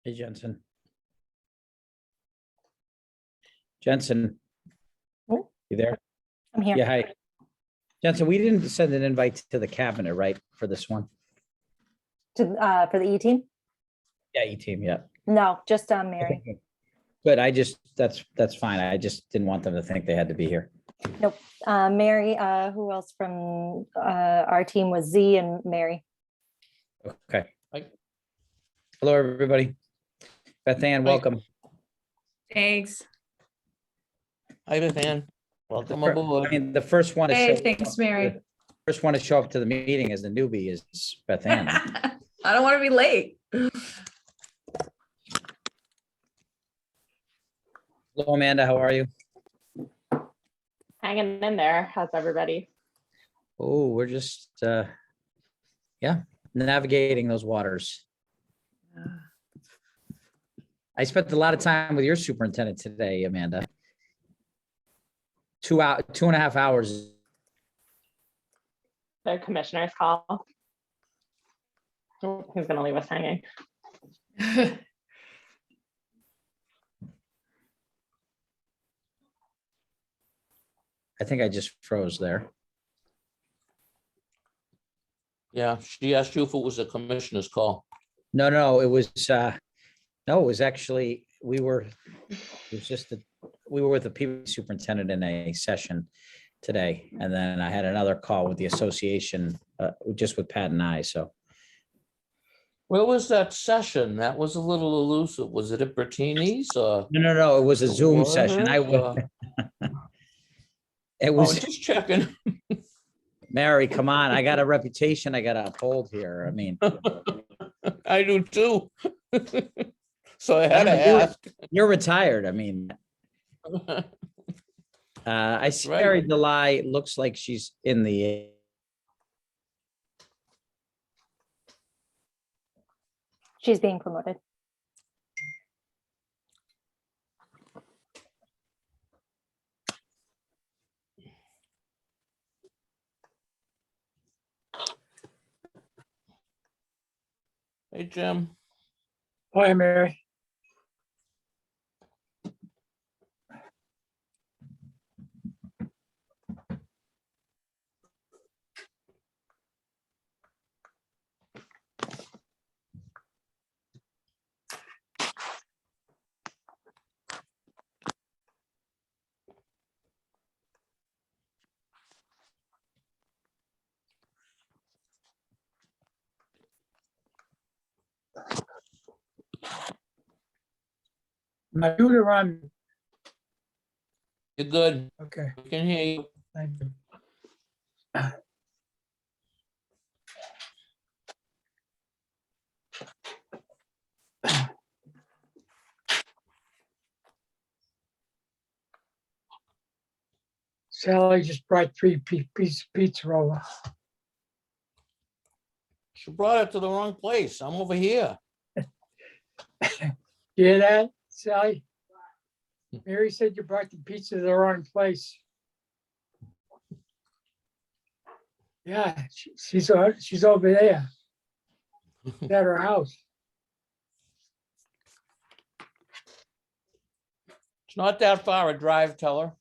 Hey, Jensen. Jensen, Oh, you there? I'm here. Yeah, hi. Jensen, we didn't send an invite to the cabinet, right, for this one? For the E team? Yeah, E-team, yeah. No, just Mary. Okay. But that's fine. I just didn't want them to think they had to be here. Nope. Mary, who else from our team was Z and Mary. Okay. Hello, everybody. Beth Ann, welcome. Thanks. Hi, Beth Ann. Welcome I aboard. mean, the first one to Hey, show. thanks, Mary. First one to show up to the meeting as the newbie is Beth Ann. I don't want to be late. Hello, Amanda, how are you? Hanging in there. How's everybody? Oh, we're just, yeah, navigating those waters. I spent a lot of time with your superintendent today, Amanda. 2.5 hours. The commissioner's call. Oh, he's gonna leave us hanging. I think I just froze there. Yeah, she asked you if it was a commissioner's call. No, it was, no, it was actually, we were with the people superintendent in a session today. And then I had another call with the association, just with Pat and I, so. Where was that session? That was a little elusive. Was it at Bertini's or? No, it was a the Zoom session. I Warhurst, would, it Oh, was, just checking. Mary, come on, I got a reputation I gotta uphold here. I mean, I do too. So I had to ask. you're retired. I mean, I see Right. Mary Delai looks like she's in the. She's being promoted. Hey, Jim. Hi, Mary. My computer on. You're good. Okay, We can hear you. thank you. Sally just brought 3-piece pizza roll. She brought it to the wrong place. I'm over here. You hear that, Sally? Mary said you brought the pizza to the wrong place. Yeah, she's over there at her house. It's not that far a drive, tell her.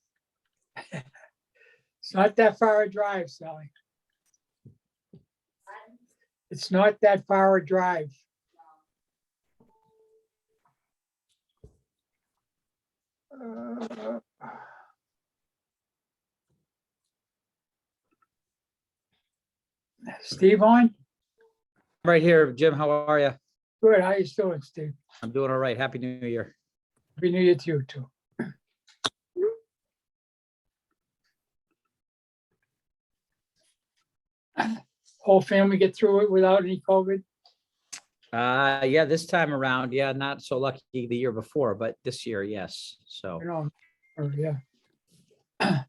It's not that far a drive, Sally. It's not that far a drive. Steve on? Right here, Jim, how are you? Good, how you doing, Steve? I'm doing all right. Happy New Year. Happy New Year to you too. Whole family get through it without any COVID? Yeah, this time around, yeah, not so lucky the year before, but this year, yes. So, You know, or, yeah.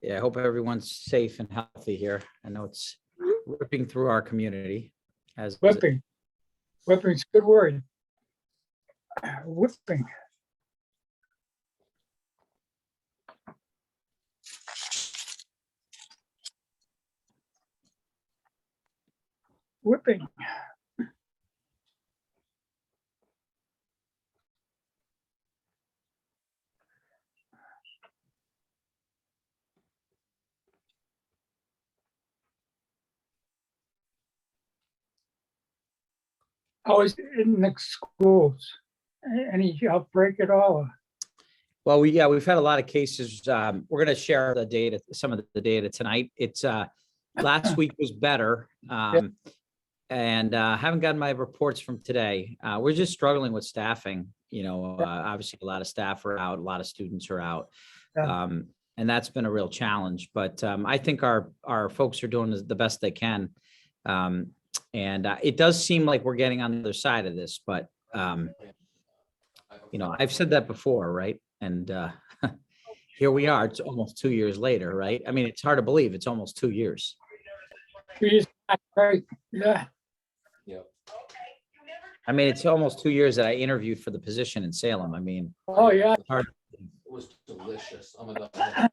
yeah, I hope everyone's safe and healthy here. I know it's ripping through our community as. Whipping. Whipping's a good word. Whipping. Whipping. How is it in the schools? Any outbreak at all? Well, we've had a lot of cases. We're going to share the data, some of the data tonight. It's last week was better. And haven't gotten my reports from today. We're just struggling with staffing. Obviously a lot of staff are out, a lot of students are out. Yeah. And that's been a real challenge, but I think our folks are doing the best they can. And it does seem like we're getting on the other side of this, but I've said that before, right? And here we are, it's almost 2 years later, right? I mean, it's hard to believe it's almost 2 years. Right, yeah. I mean, it's almost 2 years that I interviewed for the position in Salem. I mean, Oh, yeah. it's hard. It was delicious. Oh my God. I had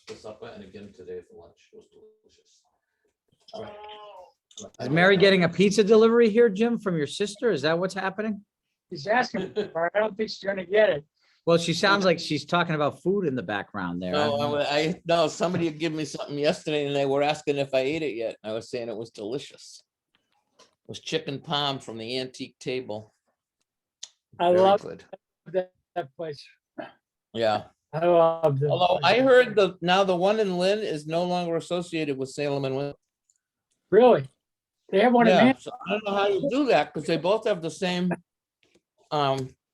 for supper and again today for lunch. It was delicious. All right. Is Mary getting a pizza delivery here, Jim, from your sister? Is that what's happening? He's asking for it. I don't think she's gonna get it. Well, she sounds like she's talking about food in the background there. No, somebody had given me something yesterday and they were asking if I ate it yet. I was saying it was delicious. It was chicken palm from the antique table. I Very love good. that place. Yeah. I love that. Although I place. heard the one in Lynn is no longer associated with Salem and Win. Really? They have one in Yeah, Man, so I don't know how you do that because they both have the same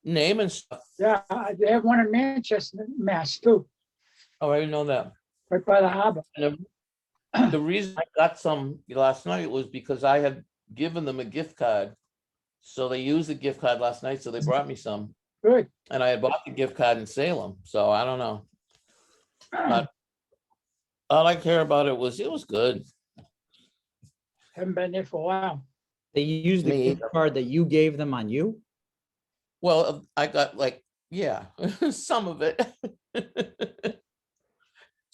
name and stuff. yeah, they have one in Manchester, Mass too, Oh, I didn't know that. right by the harbor. And the reason I got some last night was because I had given them a gift card. So they used the gift card last night, so they brought me some. Good. And I had bought the gift card in Salem, so I don't know. But all I care about it was good. Haven't been there for a while. They used the Me gift card that you gave them on you? Well, I got some of it.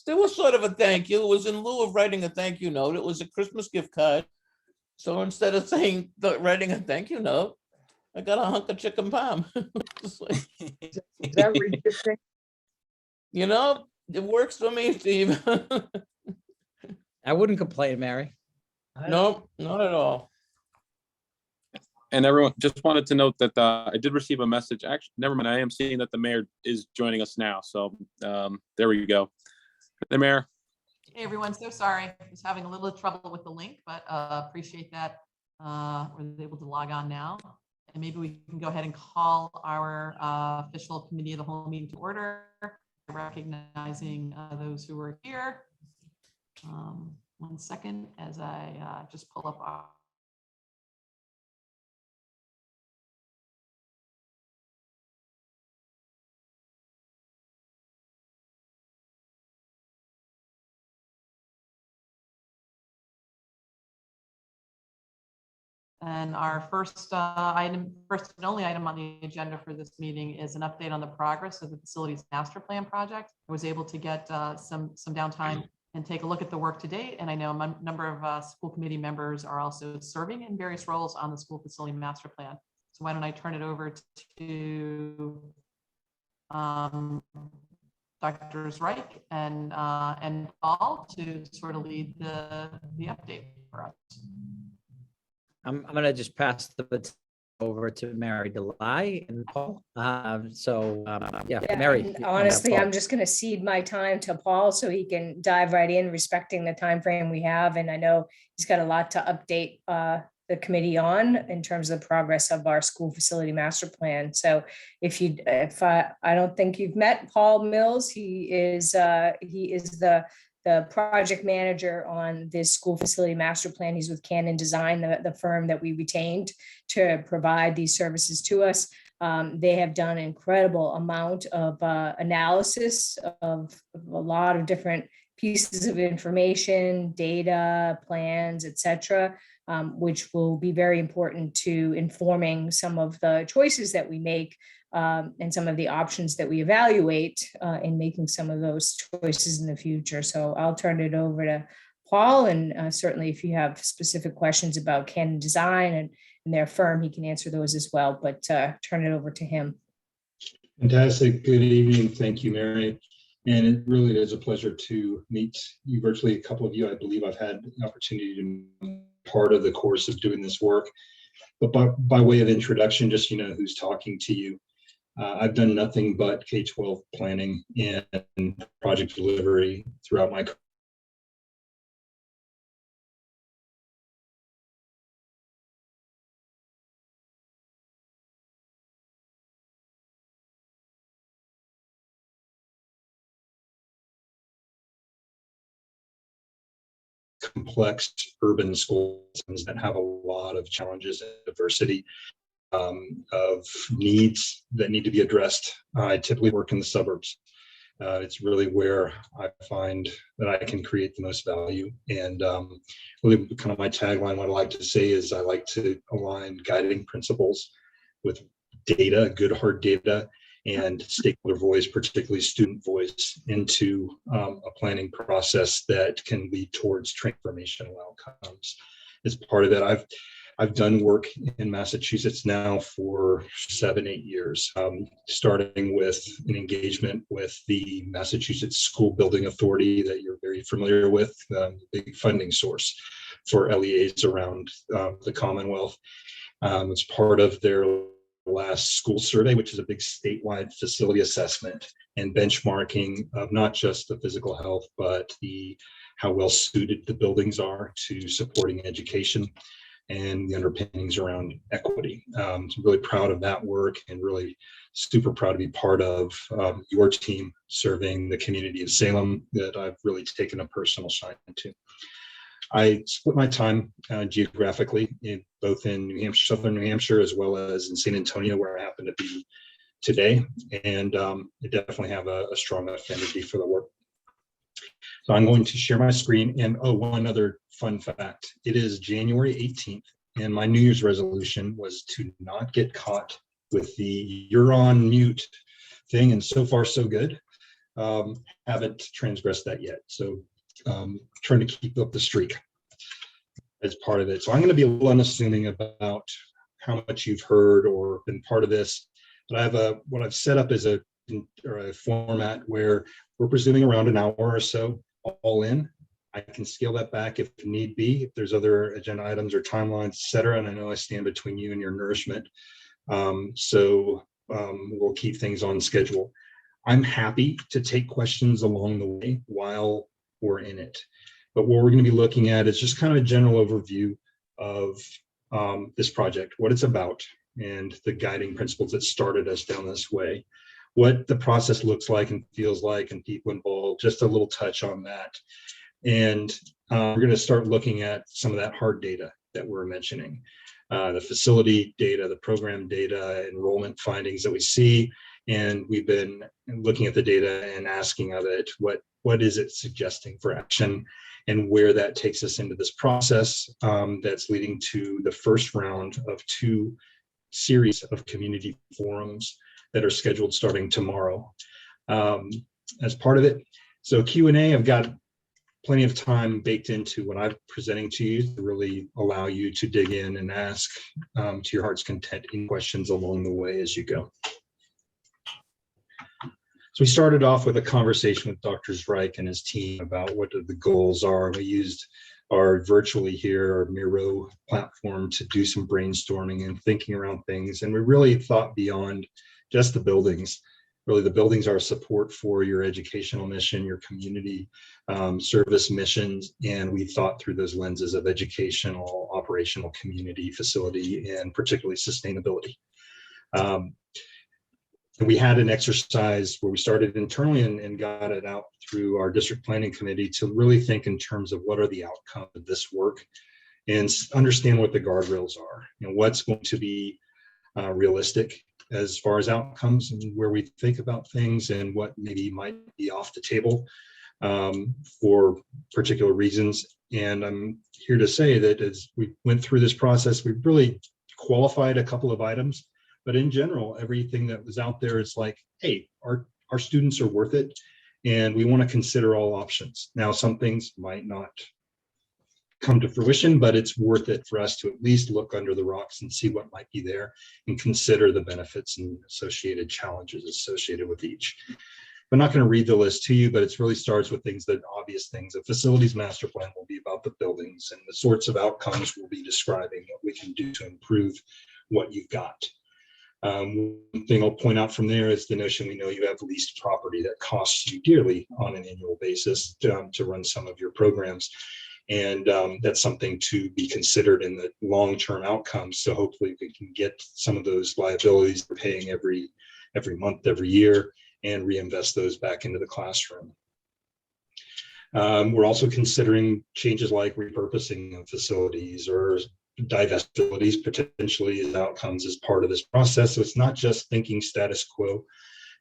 There was sort of a thank you. It was in lieu of writing a thank you note. It was a Christmas gift card. So instead of writing a thank you note, I got a hunk of chicken palm. Is that ridiculous? It works for me, Steve. I wouldn't complain, Mary. No, not at all. And everyone, just wanted to note that I did receive a message. Actually, never mind. I am seeing that the mayor is joining us now. So there we go. The mayor. Hey, everyone, so sorry. I was having a little trouble with the link, but appreciate that we're able to log on now. And maybe we can go ahead and call our official committee of the whole meeting to order, recognizing those who are here. 1 second as I just pull up our And our first and only item on the agenda for this meeting is an update on the progress of the facilities master plan project. I was able to get some downtime and take a look at the work to date. And I know a number of school committee members are also serving in various roles on the school facility master plan. So why don't I turn it over to Dr. Reich and Paul to sort of lead the update for us. I'm going to just pass the baton over to Mary Delay and Paul. Mary. And honestly, Paul. I'm just going to cede my time to Paul so he can dive right in, respecting the time frame we have. And I know he's got a lot to update the committee on in terms of the progress of our school facility master plan. So I don't think you've met Paul Mills. He is the project manager on this school facility master plan. He's with Cannon Design, the firm that we retained to provide these services to us. They have done an incredible amount of analysis of a lot of different pieces of information, data, plans, et cetera, which will be very important to informing some of the choices that we make and some of the options that we evaluate in making some of those choices in the future. So I'll turn it over to Paul, and certainly if you have specific questions about Cannon Design and their firm, he can answer those as well, but turn it over to him. Fantastic. Good evening. Thank you, Mary. And it really is a pleasure to meet you virtually. A couple of you, I believe I've had the opportunity to be part of the course of doing this work. But by way of introduction, just you know who's talking to you. I've done nothing but K-12 planning and project delivery throughout my career. Complex urban schools that have a lot of challenges and diversity of needs that need to be addressed. I typically work in the suburbs. It's really where I find that I can create the most value. And really kind of my tagline, what I like to say is I like to align guiding principles with data, good hard data, and stakeholder voice, particularly student voice, into a planning process that can lead towards transformational outcomes. As part of that, I've done work in Massachusetts now for 7-8 years, starting with an engagement with the Massachusetts School Building Authority that you're very familiar with, big funding source for LEAs around the Commonwealth. It's part of their last school survey, which is a big statewide facility assessment and benchmarking of not just the physical health, but how well suited the buildings are to supporting education and the underpinnings around equity. So I'm really proud of that work and really super proud to be part of your team serving the community of Salem that I've really taken a personal shine to. I split my time geographically, both in New Hampshire, southern New Hampshire, as well as in San Antonio, where I happen to be today. And I definitely have a strong affinity for the work. So I'm going to share my screen. And one other fun fact, it is January 18th. And my New Year's resolution was to not get caught with the you're on mute thing. And so far, so good. Haven't transgressed that yet. So trying to keep up the streak as part of it. So I'm going to be a little unassuming about how much you've heard or been part of this, but I have what I've set up as a format where we're presuming around an hour or so all in. I can scale that back if need be, if there's other agenda items or timelines, et cetera. And I know I stand between you and your nourishment. So we'll keep things on schedule. I'm happy to take questions along the way while we're in it. But what we're going to be looking at is just kind of a general overview of this project, what it's about, and the guiding principles that started us down this way, what the process looks like and feels like, and people involved, just a little touch on that. And we're going to start looking at some of that hard data that we're mentioning, the facility data, the program data, enrollment findings that we see. And we've been looking at the data and asking of it, what is it suggesting for action, and where that takes us into this process that's leading to the first round of 2 series of community forums that are scheduled starting tomorrow as part of it. So Q&A, I've got plenty of time baked into what I'm presenting to you to really allow you to dig in and ask to your heart's content any questions along the way as you go. So we started off with a conversation with Dr. Zreich and his team about what the goals are. We used our virtually here, our Miro platform, to do some brainstorming and thinking around things. And we really thought beyond just the buildings. Really, the buildings are support for your educational mission, your community service missions. And we thought through those lenses of educational, operational, community, facility, and particularly sustainability. And we had an exercise where we started internally and got it out through our district planning committee to really think in terms of what are the outcomes of this work and understand what the guardrails are, what's going to be realistic as far as outcomes and where we think about things, and what maybe might be off the table for particular reasons. And I'm here to say that as we went through this process, we really qualified a couple of items. But in general, everything that was out there is like, hey, our students are worth it, and we want to consider all options. Now, some things might not come to fruition, but it's worth it for us to at least look under the rocks and see what might be there and consider the benefits and associated challenges associated with each. I'm not going to read the list to you, but it really starts with things that obvious things. A facilities master plan will be about the buildings, and the sorts of outcomes we'll be describing what we can do to improve what you've got. One thing I'll point out from there is the notion we know you have leased property that costs you dearly on an annual basis to run some of your programs. And that's something to be considered in the long-term outcomes. So hopefully we can get some of those liabilities we're paying every month, every year, and reinvest those back into the classroom. We're also considering changes like repurposing of facilities or divest facilities potentially as outcomes as part of this process. So it's not just thinking status quo,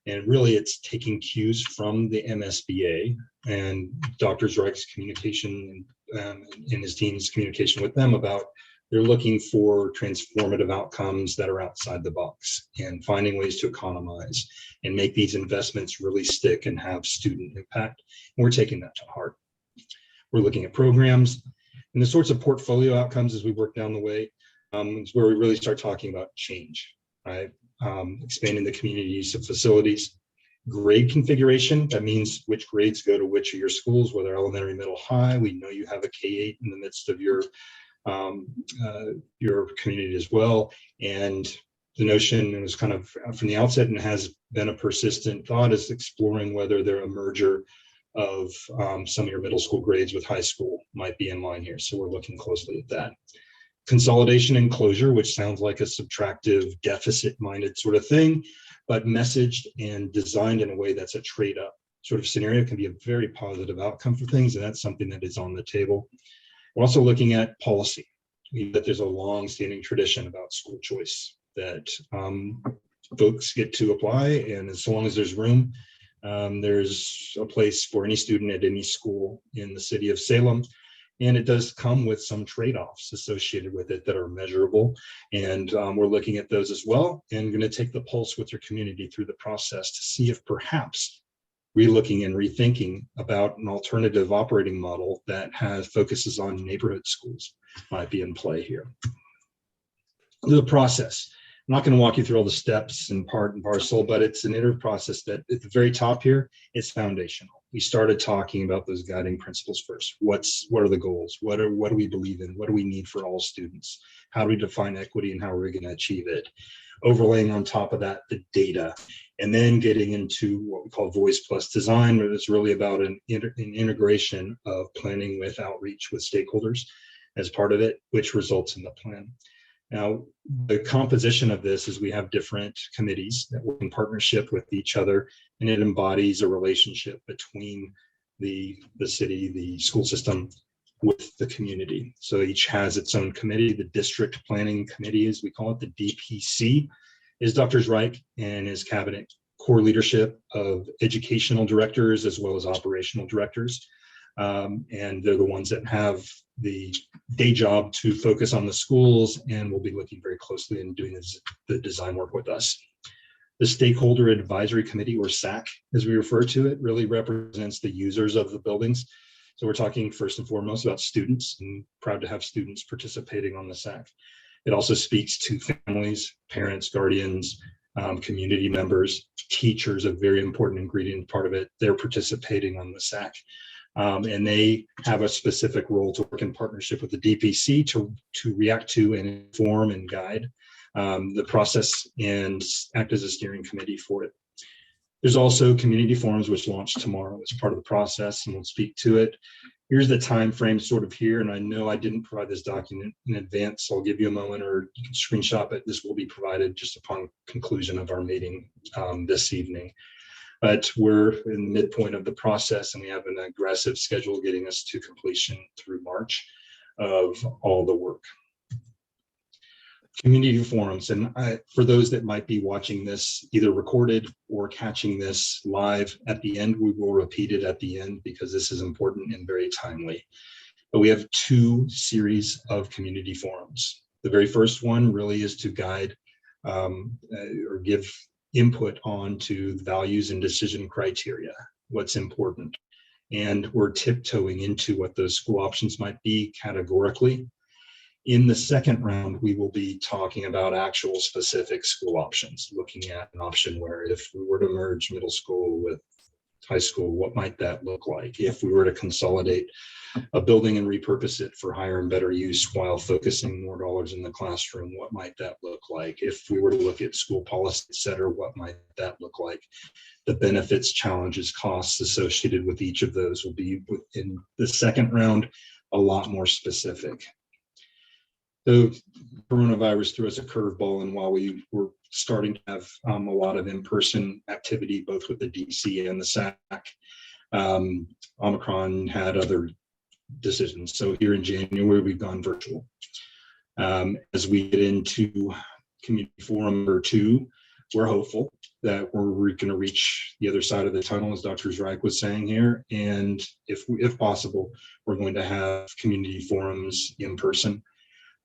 and really it's taking cues from the MSBA and Dr. Zreich's communication and his team's communication with them about they're looking for transformative outcomes that are outside the box and finding ways to economize and make these investments really stick and have student impact. And we're taking that to heart. We're looking at programs and the sorts of portfolio outcomes as we work down the way. Is where we really start talking about change, right? Expanding the community use of facilities, grade configuration. That means which grades go to which of your schools, whether elementary, middle, high. We know you have a K-8 in the midst of your community as well. And the notion, it was kind of from the outset and has been a persistent thought, is exploring whether there a merger of some of your middle school grades with high school might be in line here. So we're looking closely at that. Consolidation and closure, which sounds like a subtractive, deficit-minded sort of thing, but messaged and designed in a way that's a trade-up sort of scenario can be a very positive outcome for things, and that's something that is on the table. We're also looking at policy. That there's a long-standing tradition about school choice that folks get to apply, and as long as there's room, there's a place for any student at any school in the city of Salem. And it does come with some trade-offs associated with it that are measurable. And we're looking at those as well, and going to take the pulse with your community through the process to see if perhaps relooking and rethinking about an alternative operating model that focuses on neighborhood schools might be in play here. The process. I'm not going to walk you through all the steps and part and parcel, but it's an iterative process that at the very top here is foundational. We started talking about those guiding principles first. What are the goals? What do we believe in? What do we need for all students? How do we define equity and how are we going to achieve it? Overlaying on top of that, the data, and then getting into what we call voice plus design, where it's really about an integration of planning with outreach with stakeholders as part of it, which results in the plan. Now, the composition of this is we have different committees that work in partnership with each other, and it embodies a relationship between the city, the school system, with the community. So each has its own committee. The district planning committee, as we call it, the DPC, is Dr. Zreich and his cabinet core leadership of educational directors as well as operational directors. And they're the ones that have the day job to focus on the schools, and we'll be looking very closely and doing the design work with us. The Stakeholder Advisory Committee, or SAC, as we refer to it, really represents the users of the buildings. So we're talking first and foremost about students, and proud to have students participating on the SAC. It also speaks to families, parents, guardians, community members, teachers, a very important ingredient part of it. They're participating on the SAC. And they have a specific role to work in partnership with the DPC to react to and inform and guide the process and act as a steering committee for it. There's also community forums, which launch tomorrow as part of the process, and we'll speak to it. Here's the time frame sort of here, and I know I didn't provide this document in advance, so I'll give you a moment, or you can screenshot it. This will be provided just upon conclusion of our meeting this evening. But we're in the midpoint of the process, and we have an aggressive schedule getting us to completion through March of all the work. Community forums, and for those that might be watching this either recorded or catching this live at the end, we will repeat it at the end because this is important and very timely. But we have two series of community forums. The very first one really is to guide or give input on to values and decision criteria, what's important. And we're tiptoeing into what those school options might be categorically. In the second round, we will be talking about actual specific school options, looking at an option where if we were to merge middle school with high school, what might that look like? If we were to consolidate a building and repurpose it for higher and better use while focusing more dollars in the classroom, what might that look like? If we were to look at school policy, et cetera, what might that look like? The benefits, challenges, costs associated with each of those will be in the second round a lot more specific. So coronavirus threw us a curveball, and while we were starting to have a lot of in-person activity, both with the DC and the SAC, Omicron had other decisions. So here in January, we've gone virtual. As we get into community forum number 2, we're hopeful that we're going to reach the other side of the tunnel, as Dr. Zreik was saying here. And if possible, we're going to have community forums in person.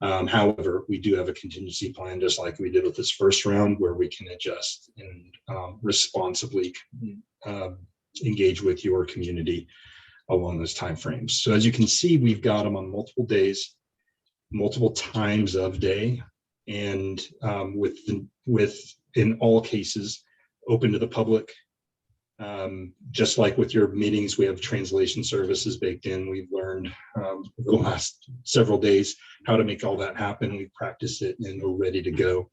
However, we do have a contingency plan, just like we did with this first round, where we can adjust and responsibly engage with your community along those timeframes. So as you can see, we've got them on multiple days, multiple times of day, and with in all cases open to the public. Just like with your meetings, we have translation services baked in. We've learned over the last several days how to make all that happen. We practice it and we're ready to go.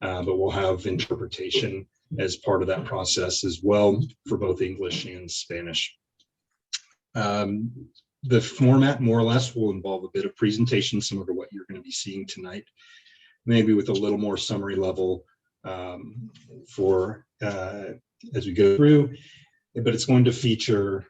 But we'll have interpretation as part of that process as well for both English and Spanish. The format more or less will involve a bit of presentation, similar to what you're going to be seeing tonight, maybe with a little more summary level for as we go through, but it's going to feature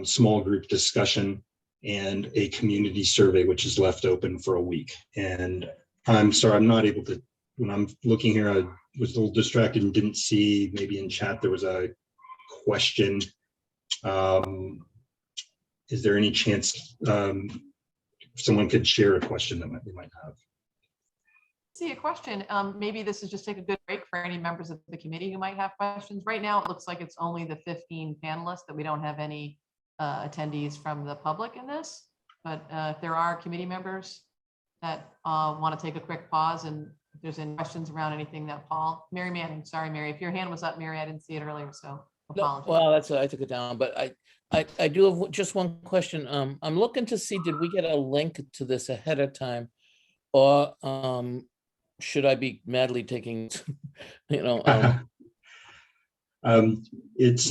small group discussion and a community survey, which is left open for a week. And I'm sorry, I'm not able to, when I'm looking here, I was a little distracted and didn't see, maybe in chat, there was a question. Is there any chance someone could share a question that they might have? See a question. Maybe this is just take a good break for any members of the committee who might have questions. Right now, it looks like it's only the 15 panelists, that we don't have any attendees from the public in this. But if there are committee members that want to take a quick pause, and if there's any questions around anything that Paul, Mary Manning, sorry, Mary, if your hand was up, Mary, I didn't see it earlier, so No, apologies. well, that's, I took it down, but I do have just one question. I'm looking to see, did we get a link to this ahead of time? Or should I be madly taking, It's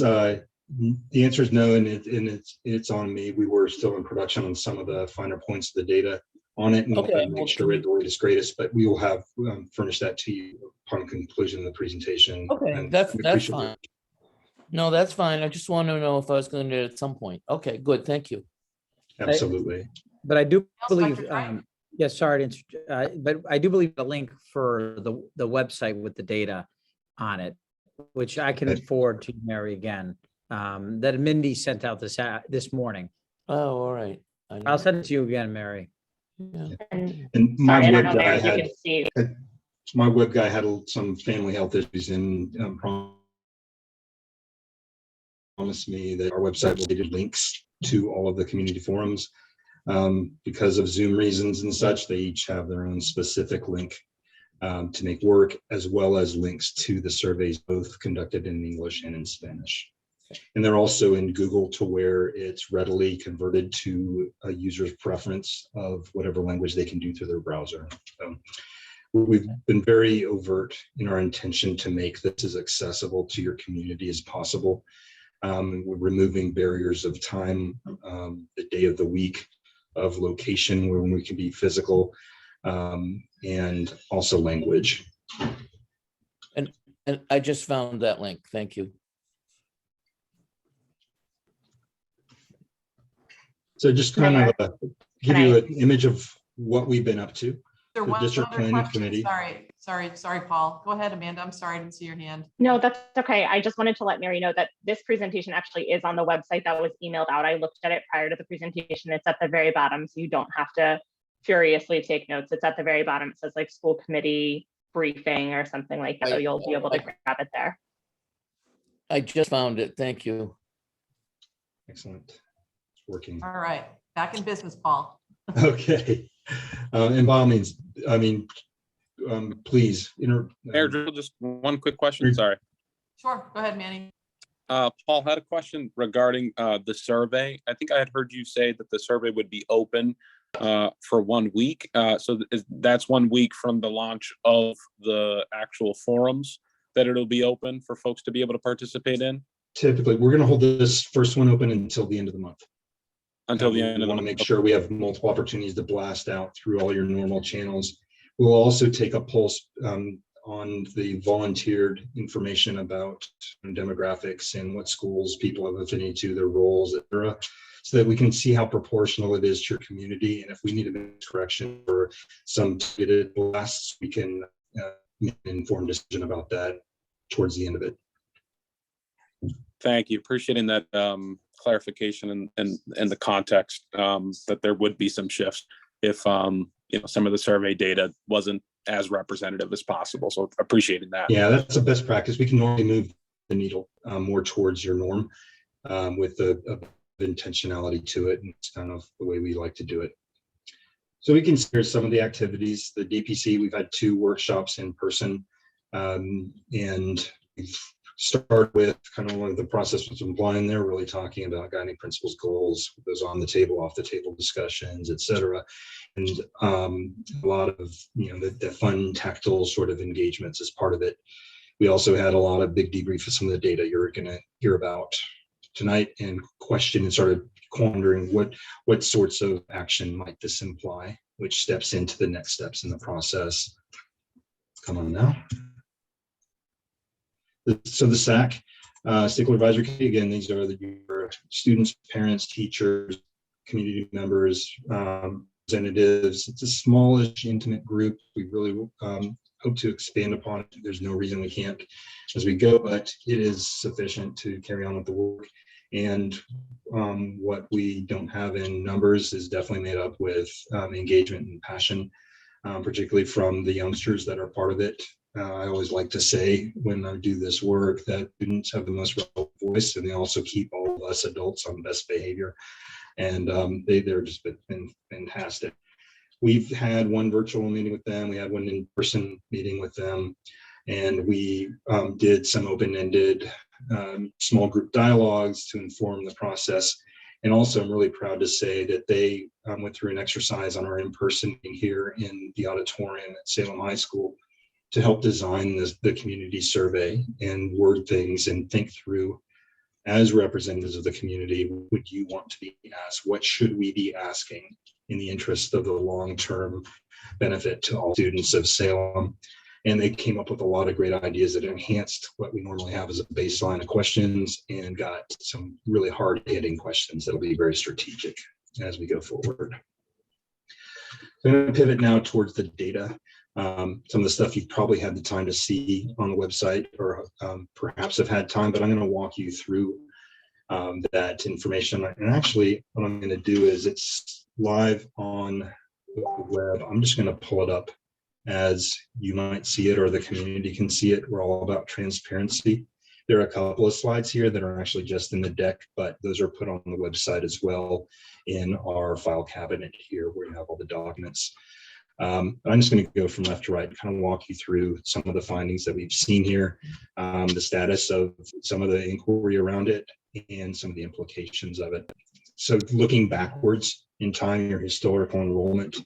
the answer is no, and it's on me. We were still in production on some of the finer points of the data on it, and we'll Okay, have to make sure it's the latest greatest, but we will have furnished that to you upon conclusion of the presentation. Okay, and that's we appreciate fine. it. No, that's fine. I just want to know if I was going to at some point. Okay, good, thank you. Absolutely. But I do Else, believe, Dr. Drake? yes, sorry, but I do believe the link for the website with the data on it, which I can forward to Mary again, that Mindy sent out this morning. Oh, all right. I I'll know. send it to you again, Mary. Yeah. And And my sorry, I don't web know, guy Mary, if you had can see. my web guy had some family health issues and promised me that our website will give links to all of the community forums. Because of Zoom reasons and such, they each have their own specific link to make work, as well as links to the surveys, both conducted in English and in Spanish. And they're also in Google, to where it's readily converted to a user's preference of whatever language they can do through their browser. So we've been very overt in our intention to make this as accessible to your community as possible. We're removing barriers of time, the day of the week, of location when we can be physical, and also language. And I just found that link. Thank you. So just kind Mayor, of give can you I- an image of what we've been up to. There The was district another planning question. committee. Sorry, Paul. Go ahead, Amanda. I'm sorry, I didn't see your hand. No, that's okay. I just wanted to let Mary know that this presentation actually is on the website that was emailed out. I looked at it prior to the presentation. It's at the very bottom, so you don't have to furiously take notes. It's at the very bottom. It says like school committee briefing or something like that. So you'll be able to grab it there. I just found it. Thank you. Excellent. It's working. All right, back in business, Paul. Okay. And by all means, I mean, please. Mayor, just one quick question, sorry. Sure, go ahead, Manny. Paul had a question regarding the survey. I think I had heard you say that the survey would be open for 1 week. So that's 1 week from the launch of the actual forums that it'll be open for folks to be able to participate in? Typically, we're going to hold this first one open until the end of the month. Until the end of We the want to month. make sure we have multiple opportunities to blast out through all your normal channels. We'll also take a pulse on the volunteered information about demographics and what schools people have affinity to, their roles, etc., so that we can see how proportional it is to your community. And if we need to make a correction or some targeted blasts, we can make an informed decision about that towards the end of it. Thank you. Appreciating that clarification and the context that there would be some shifts if some of the survey data wasn't as representative as possible. So appreciating that. Yeah, that's a best practice. We can normally move the needle more towards your norm with the intentionality to it, and it's kind of the way we like to do it. So we can share some of the activities. The DPC, we've had 2 workshops in person, and we've started with kind of one of the process was implying there, really talking about guiding principles, goals, those on the table, off the table discussions, etc. And a lot of the fun tactile sort of engagements as part of it. We also had a lot of big debrief of some of the data you're going to hear about tonight, and question and sort of pondering what sorts of action might this imply, which steps into the next steps in the process. Come on now. So the SAC, Stakeholder Advisory Committee, again, these are your students, parents, teachers, community members, representatives. It's a smallish, intimate group. We really hope to expand upon it. There's no reason we can't as we go, but it is sufficient to carry on with the work. And what we don't have in numbers is definitely made up with engagement and passion, particularly from the youngsters that are part of it. I always like to say when I do this work that students have the most relevant voice, and they also keep all of us adults on best behavior. And they're just been fantastic. We've had one virtual meeting with them. We had one in-person meeting with them. And we did some open-ended small group dialogues to inform the process. And also, I'm really proud to say that they went through an exercise on our in-person meeting here in the auditorium at Salem High School to help design the community survey and word things and think through, as representatives of the community, would you want to be asked? What should we be asking in the interest of the long-term benefit to all students of Salem? And they came up with a lot of great ideas that enhanced what we normally have as a baseline of questions, and got some really hard-hitting questions that'll be very strategic as we go forward. So I'm going to pivot now towards the data. Some of the stuff you've probably had the time to see on the website, or perhaps have had time, but I'm going to walk you through that information. And actually, what I'm going to do is it's live on the web. I'm just going to pull it up as you might see it, or the community can see it. We're all about transparency. There are a couple of slides here that are actually just in the deck, but those are put on the website as well in our file cabinet here where you have all the documents. I'm just going to go from left to right and kind of walk you through some of the findings that we've seen here, the status of some of the inquiry around it, and some of the implications of it. So looking backwards in time, your historical enrollment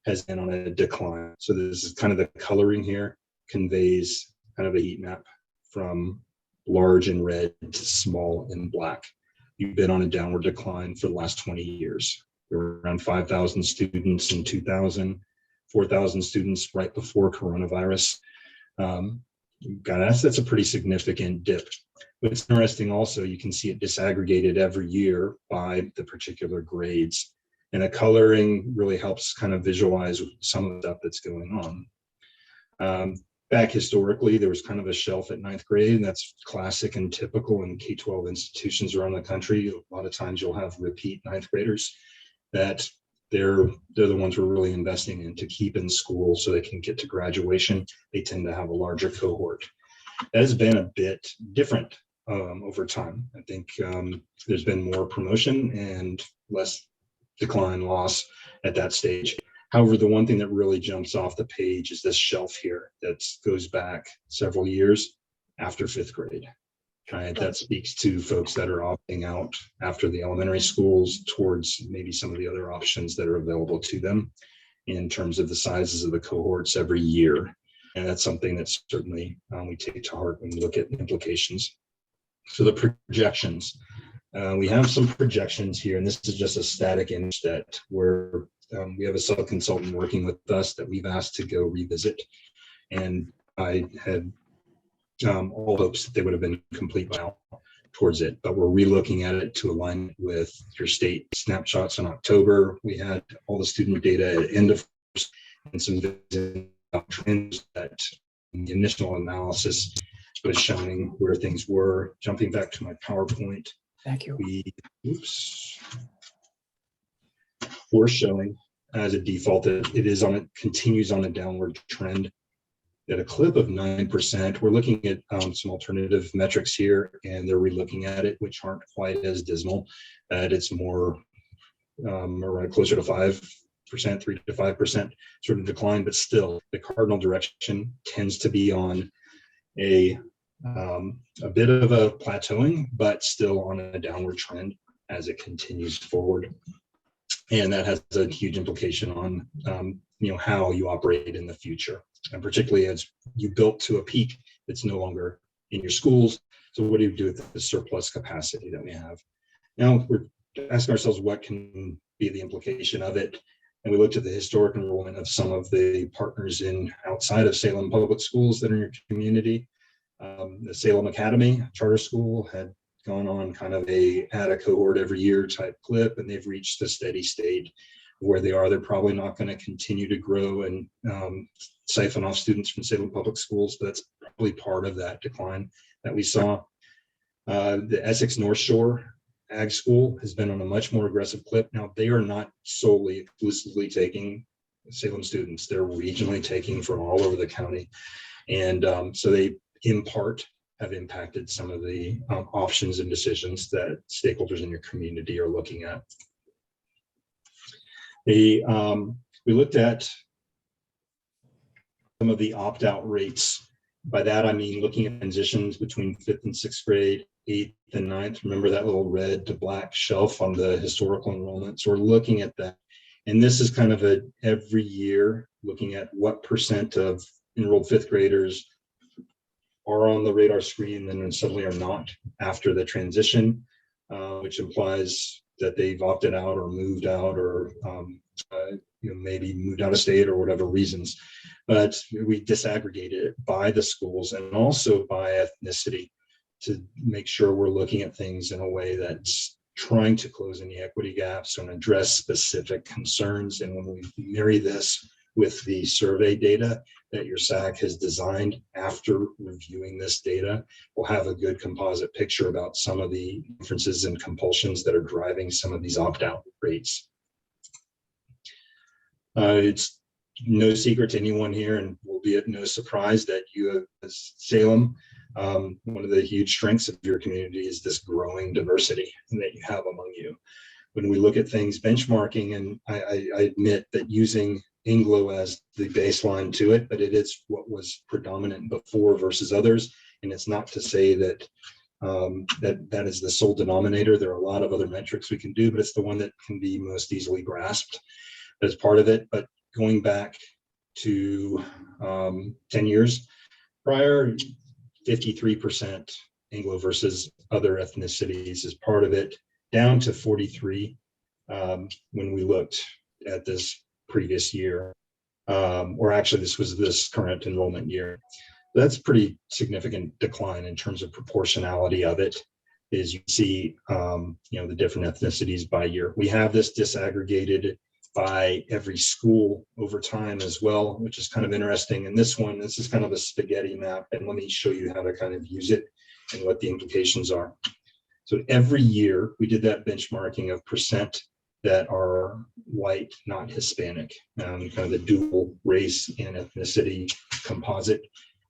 has been on a decline. So this is kind of the coloring here conveys kind of a heat map from large in red to small in black. You've been on a downward decline for the last 20 years. There were around 5,000 students in 2000. 4,000 students right before coronavirus. That's a pretty significant dip. But it's interesting also, you can see it disaggregated every year by the particular grades. And the coloring really helps kind of visualize some of the stuff that's going on. Back historically, there was kind of a shelf at 9th grade, and that's classic and typical in K-12 institutions around the country. A lot of times you'll have repeat 9th graders that they're the ones we're really investing in to keep in school so they can get to graduation. They tend to have a larger cohort. That has been a bit different over time. I think there's been more promotion and less decline loss at that stage. However, the one thing that really jumps off the page is this shelf here that goes back several years after 5th grade. Right, that speaks to folks that are opting out after the elementary schools towards maybe some of the other options that are available to them in terms of the sizes of the cohorts every year. And that's something that certainly we take to heart when we look at implications. So the projections, we have some projections here, and this is just a static image that we have a sub-consultant working with us that we've asked to go revisit. And I had all hopes that they would have been complete by now towards it, but we're relooking at it to align with your state snapshots in October. We had all the student data at end of and some trends that the initial analysis was showing where things were. Jumping back to my PowerPoint, Thank you. We're showing as a default that it continues on a downward trend at a clip of 9%. We're looking at some alternative metrics here, and they're relooking at it, which aren't quite as dismal. It's more around closer to 5%, 3 to 5% sort of decline, but still the cardinal direction tends to be on a bit of a plateauing, but still on a downward trend as it continues forward. And that has a huge implication on how you operate in the future, and particularly as you built to a peak that's no longer in your schools. So what do you do with the surplus capacity that we have? Now we're asking ourselves what can be the implication of it. And we looked at the historic enrollment of some of the partners outside of Salem Public Schools that are in your community. The Salem Academy Charter School had gone on kind of add a cohort every year type clip, and they've reached a steady state where they are. They're probably not going to continue to grow and siphon off students from Salem Public Schools, but that's probably part of that decline that we saw. The Essex North Shore Ag School has been on a much more aggressive clip. Now, they are not solely exclusively taking Salem students. They're regionally taking from all over the county. And so they, in part, have impacted some of the options and decisions that stakeholders in your community are looking at. We looked at some of the opt-out rates. By that, I mean looking at transitions between 5th and 6th grade, 8th and 9th. Remember that little red to black shelf on the historical enrollment? So we're looking at that. And this is kind of every year looking at what percent of enrolled 5th graders are on the radar screen and then suddenly are not after the transition, which implies that they've opted out or moved out or maybe moved out of state or whatever reasons. But we disaggregated it by the schools and also by ethnicity to make sure we're looking at things in a way that's trying to close any equity gaps and address specific concerns. And when we marry this with the survey data that your SAC has designed after reviewing this data, we'll have a good composite picture about some of the differences and compulsions that are driving some of these opt-out rates. It's no secret to anyone here, and will be at no surprise that you as Salem, one of the huge strengths of your community is this growing diversity that you have among you. When we look at things benchmarking, and I admit that using Anglo as the baseline to it, but it is what was predominant before versus others. And it's not to say that that is the sole denominator. There are a lot of other metrics we can do, but it's the one that can be most easily grasped as part of it. But going back to 10 years prior, 53% Anglo versus other ethnicities is part of it, down to 43 when we looked at this previous year, or actually this was this current enrollment year. That's pretty significant decline in terms of proportionality of it. Is you see, the different ethnicities by year. We have this disaggregated by every school over time as well, which is kind of interesting. And this is kind of a spaghetti map, and let me show you how to kind of use it and what the implications are. So every year we did that benchmarking of percent that are white, not Hispanic, kind of the dual race and ethnicity composite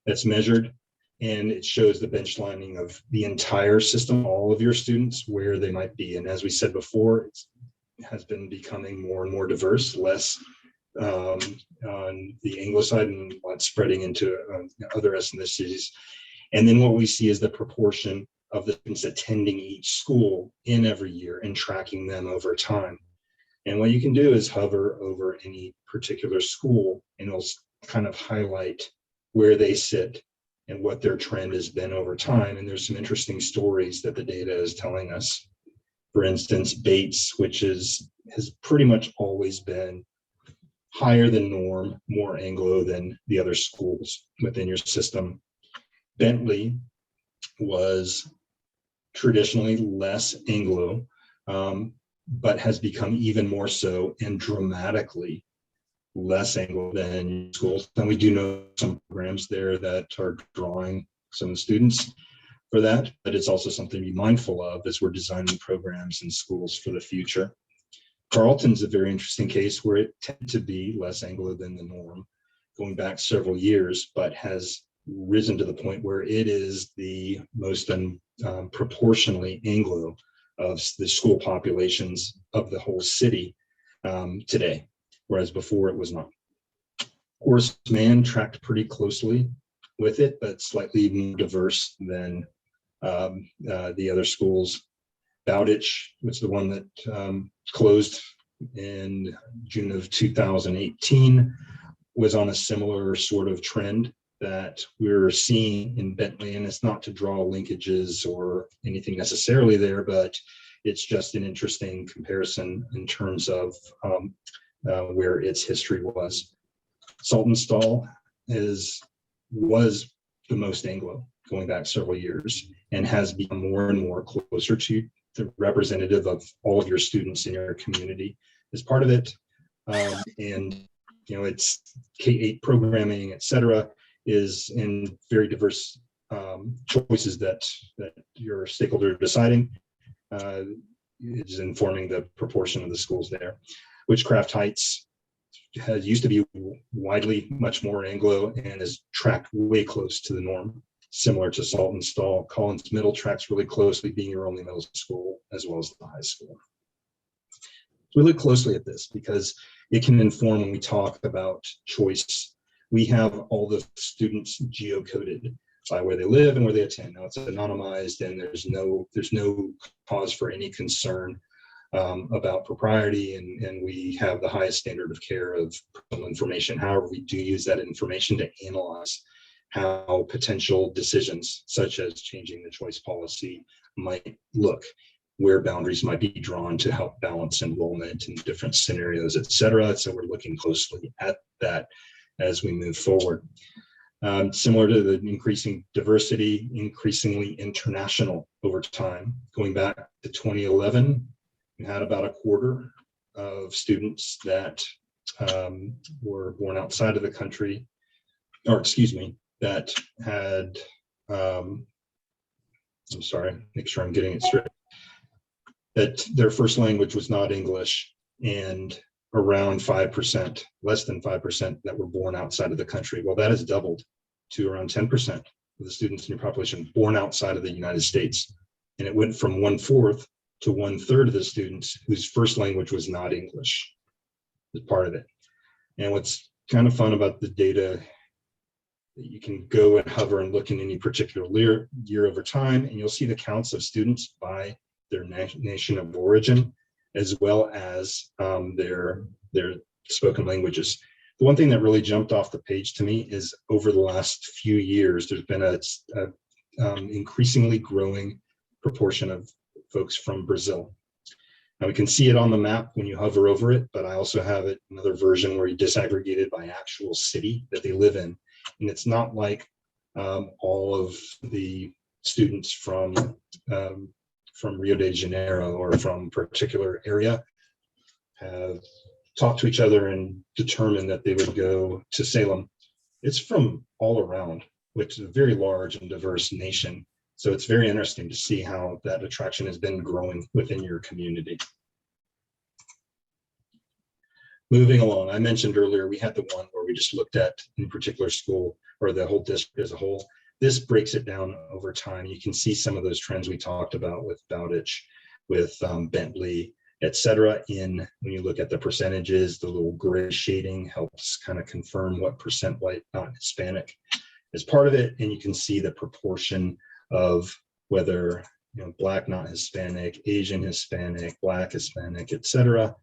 that's measured. And it shows the benchlining of the entire system, all of your students, where they might be. And as we said before, it has been becoming more and more diverse, less on the Anglo side and spreading into other ethnicities. And then what we see is the proportion of the students attending each school in every year and tracking them over time. And what you can do is hover over any particular school and it'll kind of highlight where they sit and what their trend has been over time. And there's some interesting stories that the data is telling us. For instance, Bates, which has pretty much always been higher than norm, more Anglo than the other schools within your system. Bentley was traditionally less Anglo, but has become even more so and dramatically less Anglo than schools. And we do know some programs there that are drawing some students for that, but it's also something to be mindful of as we're designing programs in schools for the future. Carleton's a very interesting case where it tended to be less Anglo than the norm going back several years, but has risen to the point where it is the most proportionally Anglo of the school populations of the whole city today, whereas before it was not. Horace Mann tracked pretty closely with it, but slightly more diverse than the other schools. Bowditch was the one that closed in June of 2018, was on a similar sort of trend that we're seeing in Bentley. And it's not to draw linkages or anything necessarily there, but it's just an interesting comparison in terms of where its history was. Saltonstall was the most Anglo going back several years and has become more and more closer to the representative of all of your students in your community as part of it. And, you know, it's K-8 programming, et cetera, is in very diverse choices that your stakeholder are deciding. Is informing the proportion of the schools there. Witchcraft Heights has used to be widely much more Anglo and is tracked way close to the norm, similar to Saltonstall. Collins Middle tracks really closely, being your only middle school as well as the high school. We look closely at this because it can inform when we talk about choice. We have all the students geocoded by where they live and where they attend. Now it's anonymized and there's no cause for any concern about propriety, and we have the highest standard of care of personal information. However, we do use that information to analyze how potential decisions such as changing the choice policy might look, where boundaries might be drawn to help balance enrollment in different scenarios, et cetera. So we're looking closely at that as we move forward. Similar to the increasing diversity, increasingly international over time. Going back to 2011, we had about a quarter of students that were born outside of the country, or excuse me, that had, I'm sorry, make sure I'm getting it straight, that their first language was not English, and around 5%, less than 5% that were born outside of the country. Well, that has doubled to around 10% of the students in your population born outside of the United States. And it went from 1/4 to 1/3 of the students whose first language was not English as part of it. And what's kind of fun about the data, you can go and hover and look in any particular year over time, and you'll see the counts of students by their nation of origin, as well as their spoken languages. The one thing that really jumped off the page to me is over the last few years, there's been a increasingly growing proportion of folks from Brazil. Now we can see it on the map when you hover over it, but I also have it another version where you disaggregate it by actual city that they live in. And it's not like all of the students from Rio de Janeiro or from a particular area have talked to each other and determined that they would go to Salem. It's from all around, which is a very large and diverse nation. So it's very interesting to see how that attraction has been growing within your community. Moving along, I mentioned earlier, we had the one where we just looked at in particular school or the whole district as a whole. This breaks it down over time. You can see some of those trends we talked about with Bowditch, with Bentley, et cetera. When you look at the percentages, the little gray shading helps kind of confirm what percent white, not Hispanic is part of it. And you can see the proportion of whether Black, not Hispanic, Asian, Hispanic, Black, Hispanic, etc.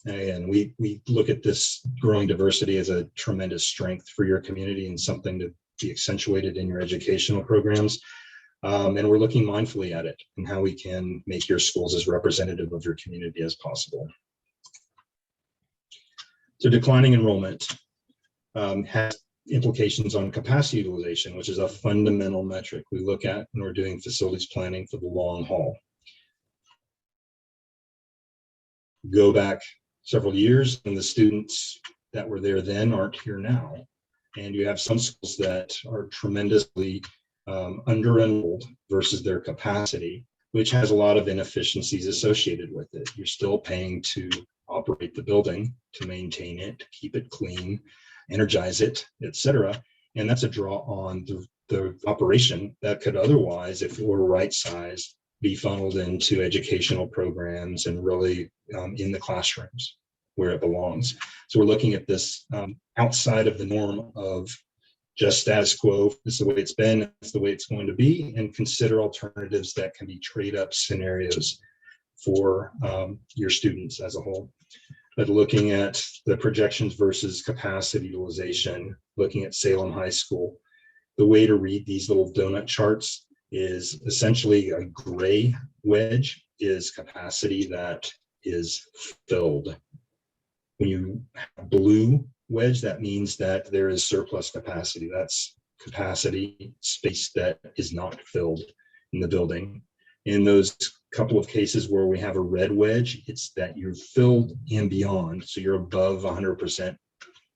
And we look at this growing diversity as a tremendous strength for your community and something to be accentuated in your educational programs. And we're looking mindfully at it and how we can make your schools as representative of your community as possible. So declining enrollment has implications on capacity utilization, which is a fundamental metric we look at when we're doing facilities planning for the long haul. Go back several years and the students that were there then aren't here now. And you have some schools that are tremendously under-enrolled versus their capacity, which has a lot of inefficiencies associated with it. You're still paying to operate the building, to maintain it, to keep it clean, energize it, etc. And that's a draw on the operation that could otherwise, if it were right size, be funneled into educational programs and really in the classrooms where it belongs. So we're looking at this outside of the norm of just status quo. This is the way it's been, it's the way it's going to be, and consider alternatives that can be trade up scenarios for your students as a whole. But looking at the projections versus capacity utilization, looking at Salem High School, the way to read these little donut charts is essentially a gray wedge is capacity that is filled. When you have blue wedge, that means that there is surplus capacity. That's capacity space that is not filled in the building. In those couple of cases where we have a red wedge, it's that you're filled and beyond. So you're above 100%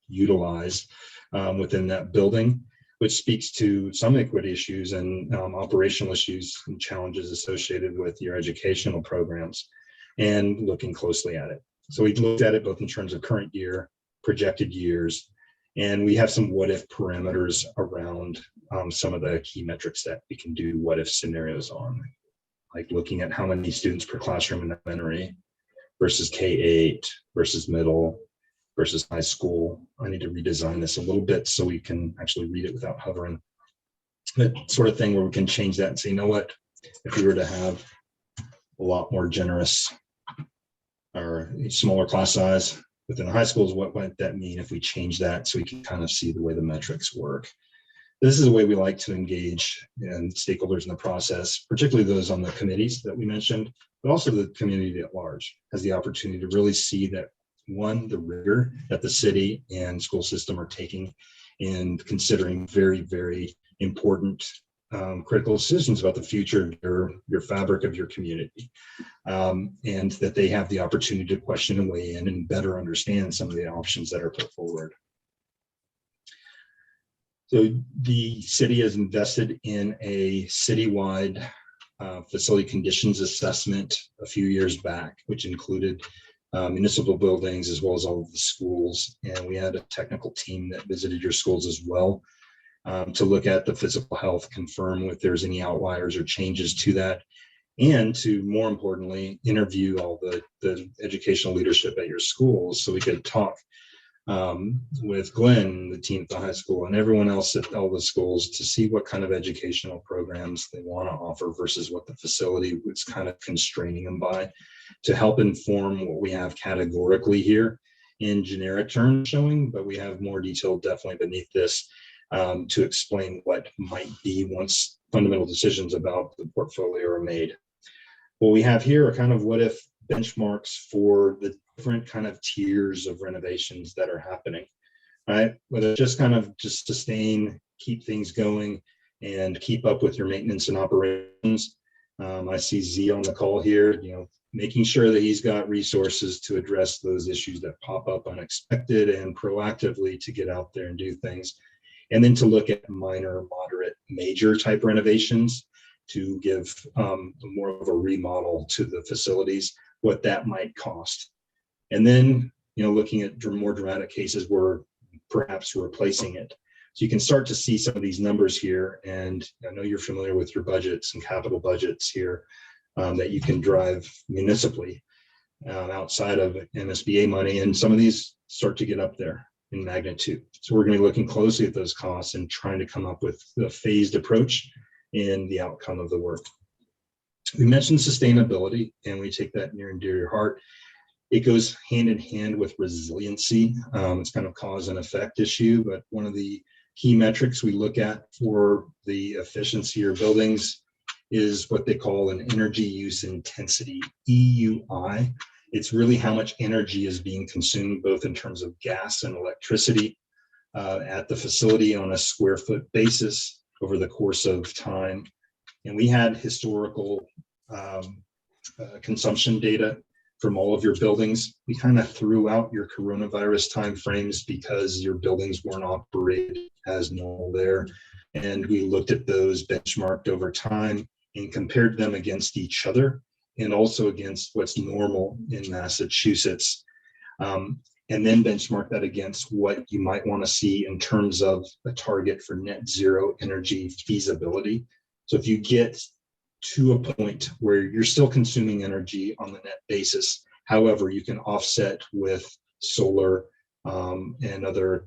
utilized within that building, which speaks to some equity issues and operational issues and challenges associated with your educational programs, and looking closely at it. So we looked at it both in terms of current year, projected years, and we have some what if parameters around some of the key metrics that we can do what if scenarios on, like looking at how many students per classroom in elementary versus K-8 versus middle versus high school. I need to redesign this a little bit so we can actually read it without hovering. That sort of thing where we can change that and say, you know what, if we were to have a lot more generous or smaller class size within the high schools, what might that mean if we change that so we can kind of see the way the metrics work? This is a way we like to engage and stakeholders in the process, particularly those on the committees that we mentioned, but also the community at large has the opportunity to really see that, one, the rigor that the city and school system are taking in considering very, very important critical decisions about the future of your fabric of your community, and that they have the opportunity to question and weigh in and better understand some of the options that are put forward. So the city has invested in a citywide facility conditions assessment a few years back, which included municipal buildings as well as all of the schools. And we had a technical team that visited your schools as well to look at the physical health, confirm if there's any outliers or changes to that, and to, more importantly, interview all the educational leadership at your schools so we could talk with Glenn, the team at the high school, and everyone else at all the schools to see what kind of educational programs they want to offer versus what the facility was kind of constraining them by, to help inform what we have categorically here in generic terms showing, but we have more detail definitely beneath this to explain what might be once fundamental decisions about the portfolio are made. What we have here are kind of what if benchmarks for the different kind of tiers of renovations that are happening, right? Whether just kind of just sustain, keep things going, and keep up with your maintenance and operations. I see Z on the call here, making sure that he's got resources to address those issues that pop up unexpected and proactively to get out there and do things. And then to look at minor, moderate, major type renovations to give more of a remodel to the facilities, what that might cost. And then, looking at more dramatic cases where perhaps replacing it. So you can start to see some of these numbers here. And I know you're familiar with your budgets and capital budgets here that you can drive municipally outside of MSBA money. And some of these start to get up there in magnitude. So we're going to be looking closely at those costs and trying to come up with a phased approach in the outcome of the work We mentioned sustainability, and we take that near and dear to your heart. It goes hand in hand with resiliency. It's kind of cause and effect issue, but one of the key metrics we look at for the efficiency of buildings is what they call an energy use intensity, EUI. It's really how much energy is being consumed, both in terms of gas and electricity at the facility on a square foot basis over the course of time. And we had historical consumption data from all of your buildings. We kind of threw out your coronavirus timeframes because your buildings weren't operated as normal there. And we looked at those benchmarked over time and compared them against each other and also against what's normal in Massachusetts. And then benchmark that against what you might want to see in terms of a target for net zero energy feasibility. So if you get to a point where you're still consuming energy on the net basis, however, you can offset with solar and other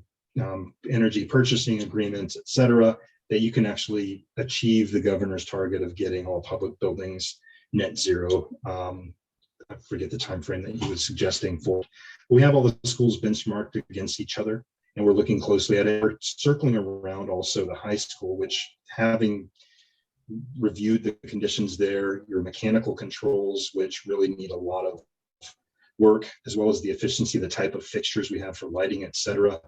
energy purchasing agreements, et cetera, that you can actually achieve the governor's target of getting all public buildings net zero. I forget the time frame that he was suggesting for. We have all the schools benchmarked against each other, and we're looking closely at it. We're circling around also the high school, which, having reviewed the conditions there, your mechanical controls, which really need a lot of work, as well as the efficiency, the type of fixtures we have for lighting, et cetera,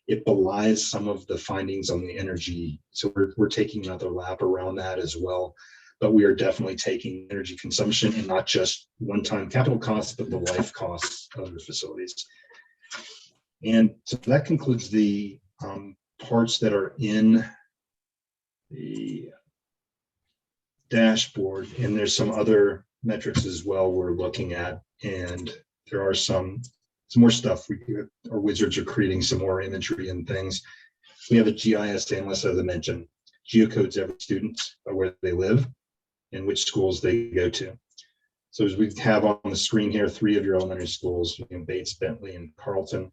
it belies some of the findings on the energy. So we're taking another lap around that as well. But we are definitely taking energy consumption and not just one-time capital costs, but the life costs of the facilities. And so that concludes the parts that are in the dashboard. And there's some other metrics as well we're looking at. And there are some more stuff. Our wizards are creating some more imagery and things. We have a GIS analyst, as I mentioned, geocodes every student where they live and which schools they go to. So as we have on the screen here, 3 of your elementary schools, Bates, Bentley, and Carlton,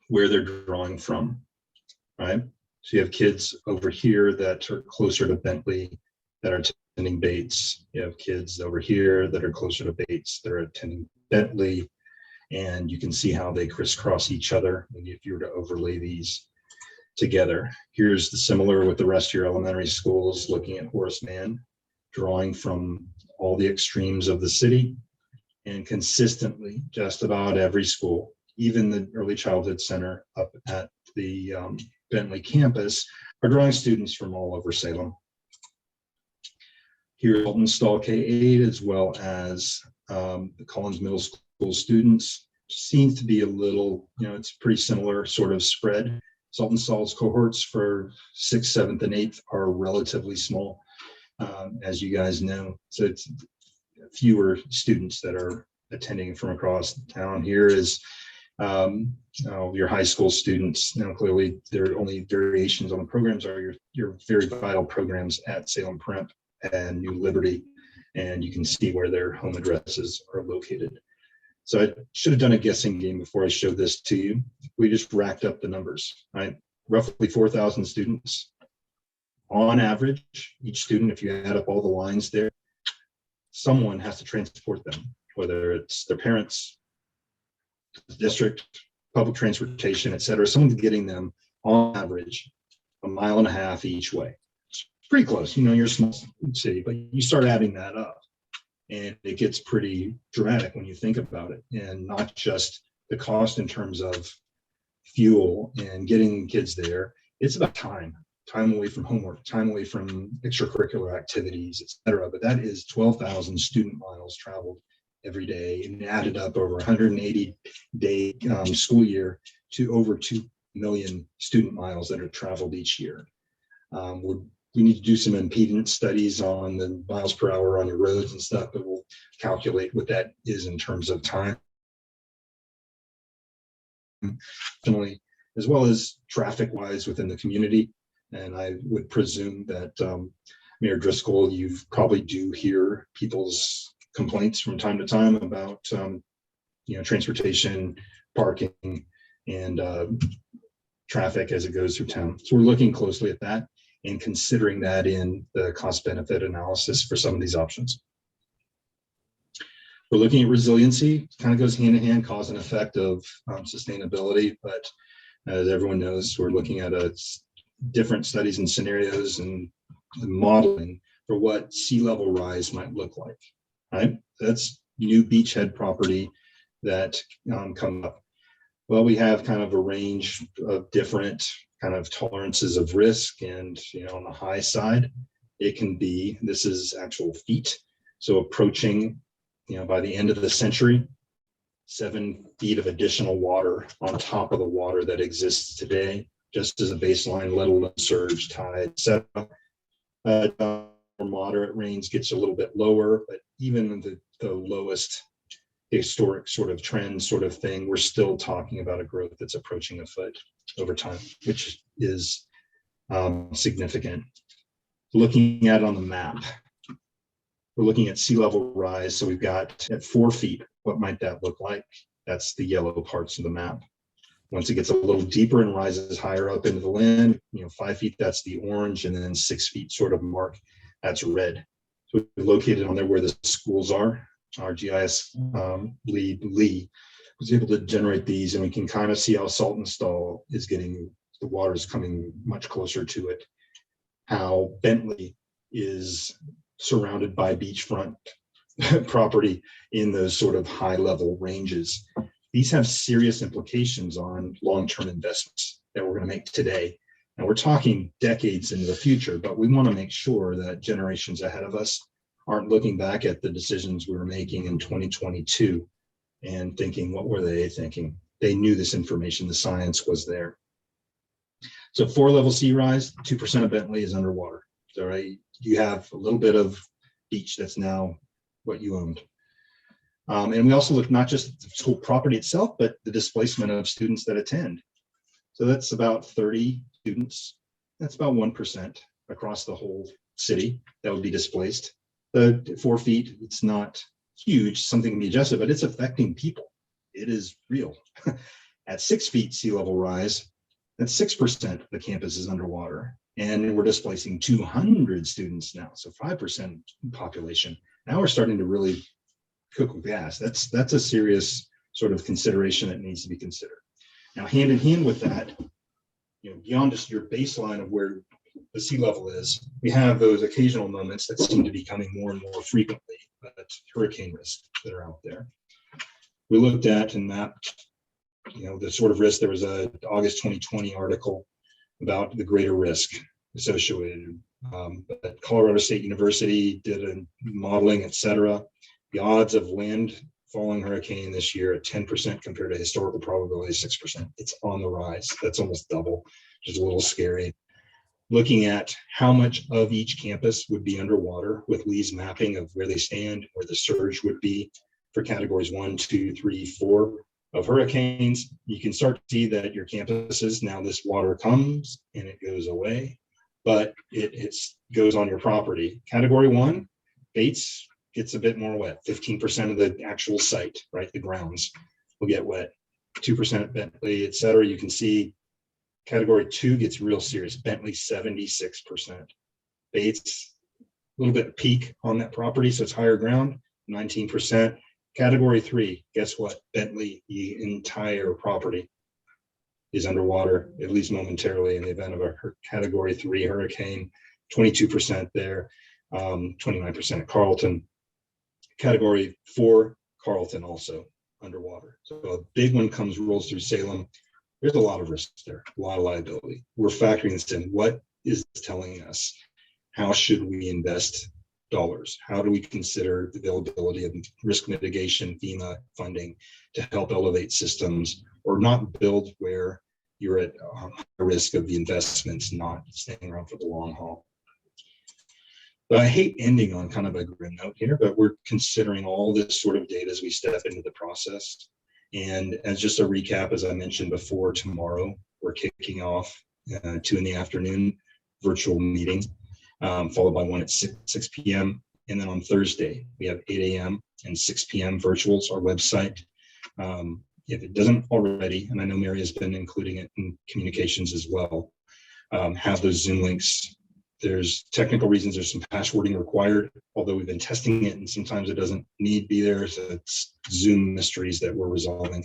where they're drawing from, right? So you have kids over here that are closer to Bentley that are attending Bates. You have kids over here that are closer to Bates that are attending Bentley, and you can see how they crisscross each other. And if you were to overlay these together, here's the similar with the rest of your elementary schools, looking at Horace Mann, drawing from all the extremes of the city, and consistently just about every school, even the early childhood center up at the Bentley campus, are drawing students from all over Salem. Here at Alton Stall K-8, as well as the Collins Middle School students, seems to be a little, it's pretty similar sort of spread. Salton Stall's cohorts for 6th, 7th, and 8th are relatively small. As you guys know, so it's fewer students that are attending from across the town. Here is your high school students. Now, clearly, there are only variations on the programs are your very vital programs at Salem Prep and New Liberty, and you can see where their home addresses are located. So I should have done a guessing game before I showed this to you. We just racked up the numbers, right? Roughly 4,000 students. On average, each student, if you add up all the lines there, someone has to transport them, whether it's their parents, the district, public transportation, et cetera. Someone's getting them on average 1.5 miles each way. It's pretty close. You're a small city, but you start adding that up and it gets pretty dramatic when you think about it. And not just the cost in terms of fuel and getting kids there, it's about time away from homework, time away from extracurricular activities, et cetera. But that is 12,000 student miles traveled every day, and added up over 180-day school year to over 2 million student miles that are traveled each year. We need to do some impedance studies on the miles per hour on your roads and stuff, but we'll calculate what that is in terms of time. As well as traffic-wise within the community. And I would presume that Mayor Driscoll, you probably do hear people's complaints from time to time about transportation, parking, and traffic as it goes through town. So we're looking closely at that and considering that in the cost benefit analysis for some of these options. We're looking at resiliency, kind of goes hand in hand, cause and effect of sustainability. But as everyone knows, we're looking at different studies and scenarios and modeling for what sea level rise might look like. Right? That's new beachhead property that come up. Well, we have kind of a range of different kind of tolerances of risk, and on the high side, it can be, this is actual feet. So approaching, by the end of the century, 7 feet of additional water on top of the water that exists today, just as a baseline, let alone surge, tide, etc. Moderate range gets a little bit lower, but even the lowest historic sort of trend sort of thing, we're still talking about a growth that's approaching a foot over time, which is significant. Looking at it on the map, we're looking at sea level rise. So we've got at 4 feet, what might that look like? That's the yellow parts of the map. Once it gets a little deeper and rises higher up into the land, 5 feet, that's the orange, and then 6 feet sort of mark, that's red. So we're located on there where the schools are. Our GIS lead, Lee, was able to generate these, and we can kind of see how Saltonstall is getting, the water is coming much closer to it. How Bentley is surrounded by beachfront property in those sort of high level ranges. These have serious implications on long-term investments that we're going to make today. And we're talking decades into the future, but we want to make sure that generations ahead of us aren't looking back at the decisions we were making in 2022 and thinking, what were they thinking? They knew this information, the science was there. So 4 level sea rise, 2% of Bentley is underwater. So right, you have a little bit of beach that's now what you owned. And we also look not just at the school property itself, but the displacement of students that attend. So that's about 30 students. That's about 1% across the whole city that would be displaced. The 4 feet, it's not huge, something can be adjusted, but it's affecting people. It is real. At 6 feet sea level rise, that's 6% of the campus is underwater. And we're displacing 200 students now, so 5% population. Now we're starting to really cook with gas. That's a serious sort of consideration that needs to be considered. Now, hand in hand with that, beyond just your baseline of where the sea level is, we have those occasional moments that seem to be coming more and more frequently, but hurricane risks that are out there. We looked at and mapped, the sort of risk. There was a August 2020 article about the greater risk associated. But Colorado State University did a modeling, et cetera. The odds of landfalling hurricane this year at 10% compared to historical probability 6%. It's on the rise. That's almost double, which is a little scary. Looking at how much of each campus would be underwater with Lee's mapping of where they stand, where the surge would be for categories 1, 2, 3, 4 of hurricanes, you can start to see that your campuses, now this water comes and it goes away, but it goes on your property. Category 1, Bates gets a bit more wet. 15% of the actual site, right, the grounds will get wet. 2% at Bentley, et cetera. You can see category 2 gets real serious. Bentley, 76%. Bates, a little bit peak on that property, so it's higher ground, 19%. Category 3, guess what? Bentley, the entire property is underwater, at least momentarily, in the event of a category 3 hurricane. 22% there, 29% at Carlton. Category 4, Carlton also underwater. So a big one rolls through Salem. There's a lot of risk there, a lot of liability. We're factoring this in. What is this telling us? How should we invest dollars? How do we consider the availability of risk mitigation, FEMA funding to help elevate systems, or not build where you're at high risk of the investments not staying around for the long haul? But I hate ending on kind of a grim note here, but we're considering all this sort of data as we step into the process. And as just a recap, as I mentioned before, tomorrow we're kicking off 2 in the afternoon virtual meeting, followed by one at 6 p.m. And then on Thursday, we have 8 a.m. and 6 p.m. virtuals, our website. If it doesn't already, and I know Mary has been including it in communications as well, have those Zoom links There's technical reasons, there's some passwording required, although we've been testing it and sometimes it doesn't need be there. So it's Zoom mysteries that we're resolving.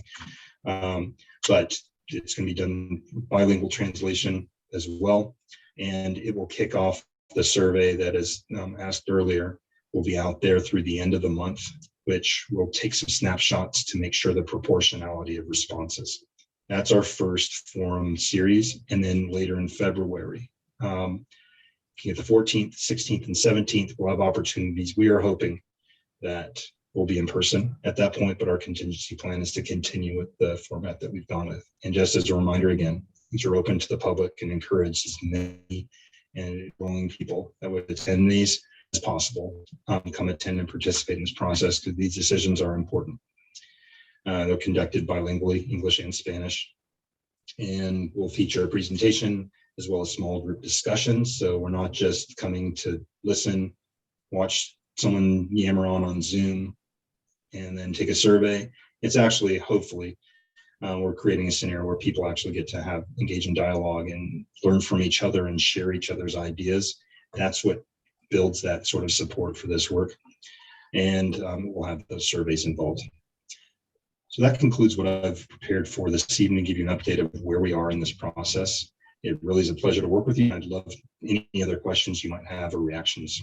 But it's going to be done with bilingual translation as well. And it will kick off the survey that is asked earlier, will be out there through the end of the month, which will take some snapshots to make sure the proportionality of responses. That's our first forum series. And then later in February, the 14th, 16th, and 17th, we'll have opportunities. We are hoping that we'll be in person at that point, but our contingency plan is to continue with the format that we've gone with. And just as a reminder, again, these are open to the public and encourage as many and willing people that would attend these as possible, come attend and participate in this process, because these decisions are important. They're conducted bilingually, English and Spanish, and will feature a presentation as well as small group discussions. So we're not just coming to listen, watch someone yammer on Zoom, and then take a survey. It's actually, hopefully, we're creating a scenario where people actually get to engage in dialogue and learn from each other and share each other's ideas. That's what builds that sort of support for this work. And we'll have those surveys involved. So that concludes what I've prepared for this evening, to give you an update of where we are in this process. It really is a pleasure to work with you. I'd love any other questions you might have or reactions.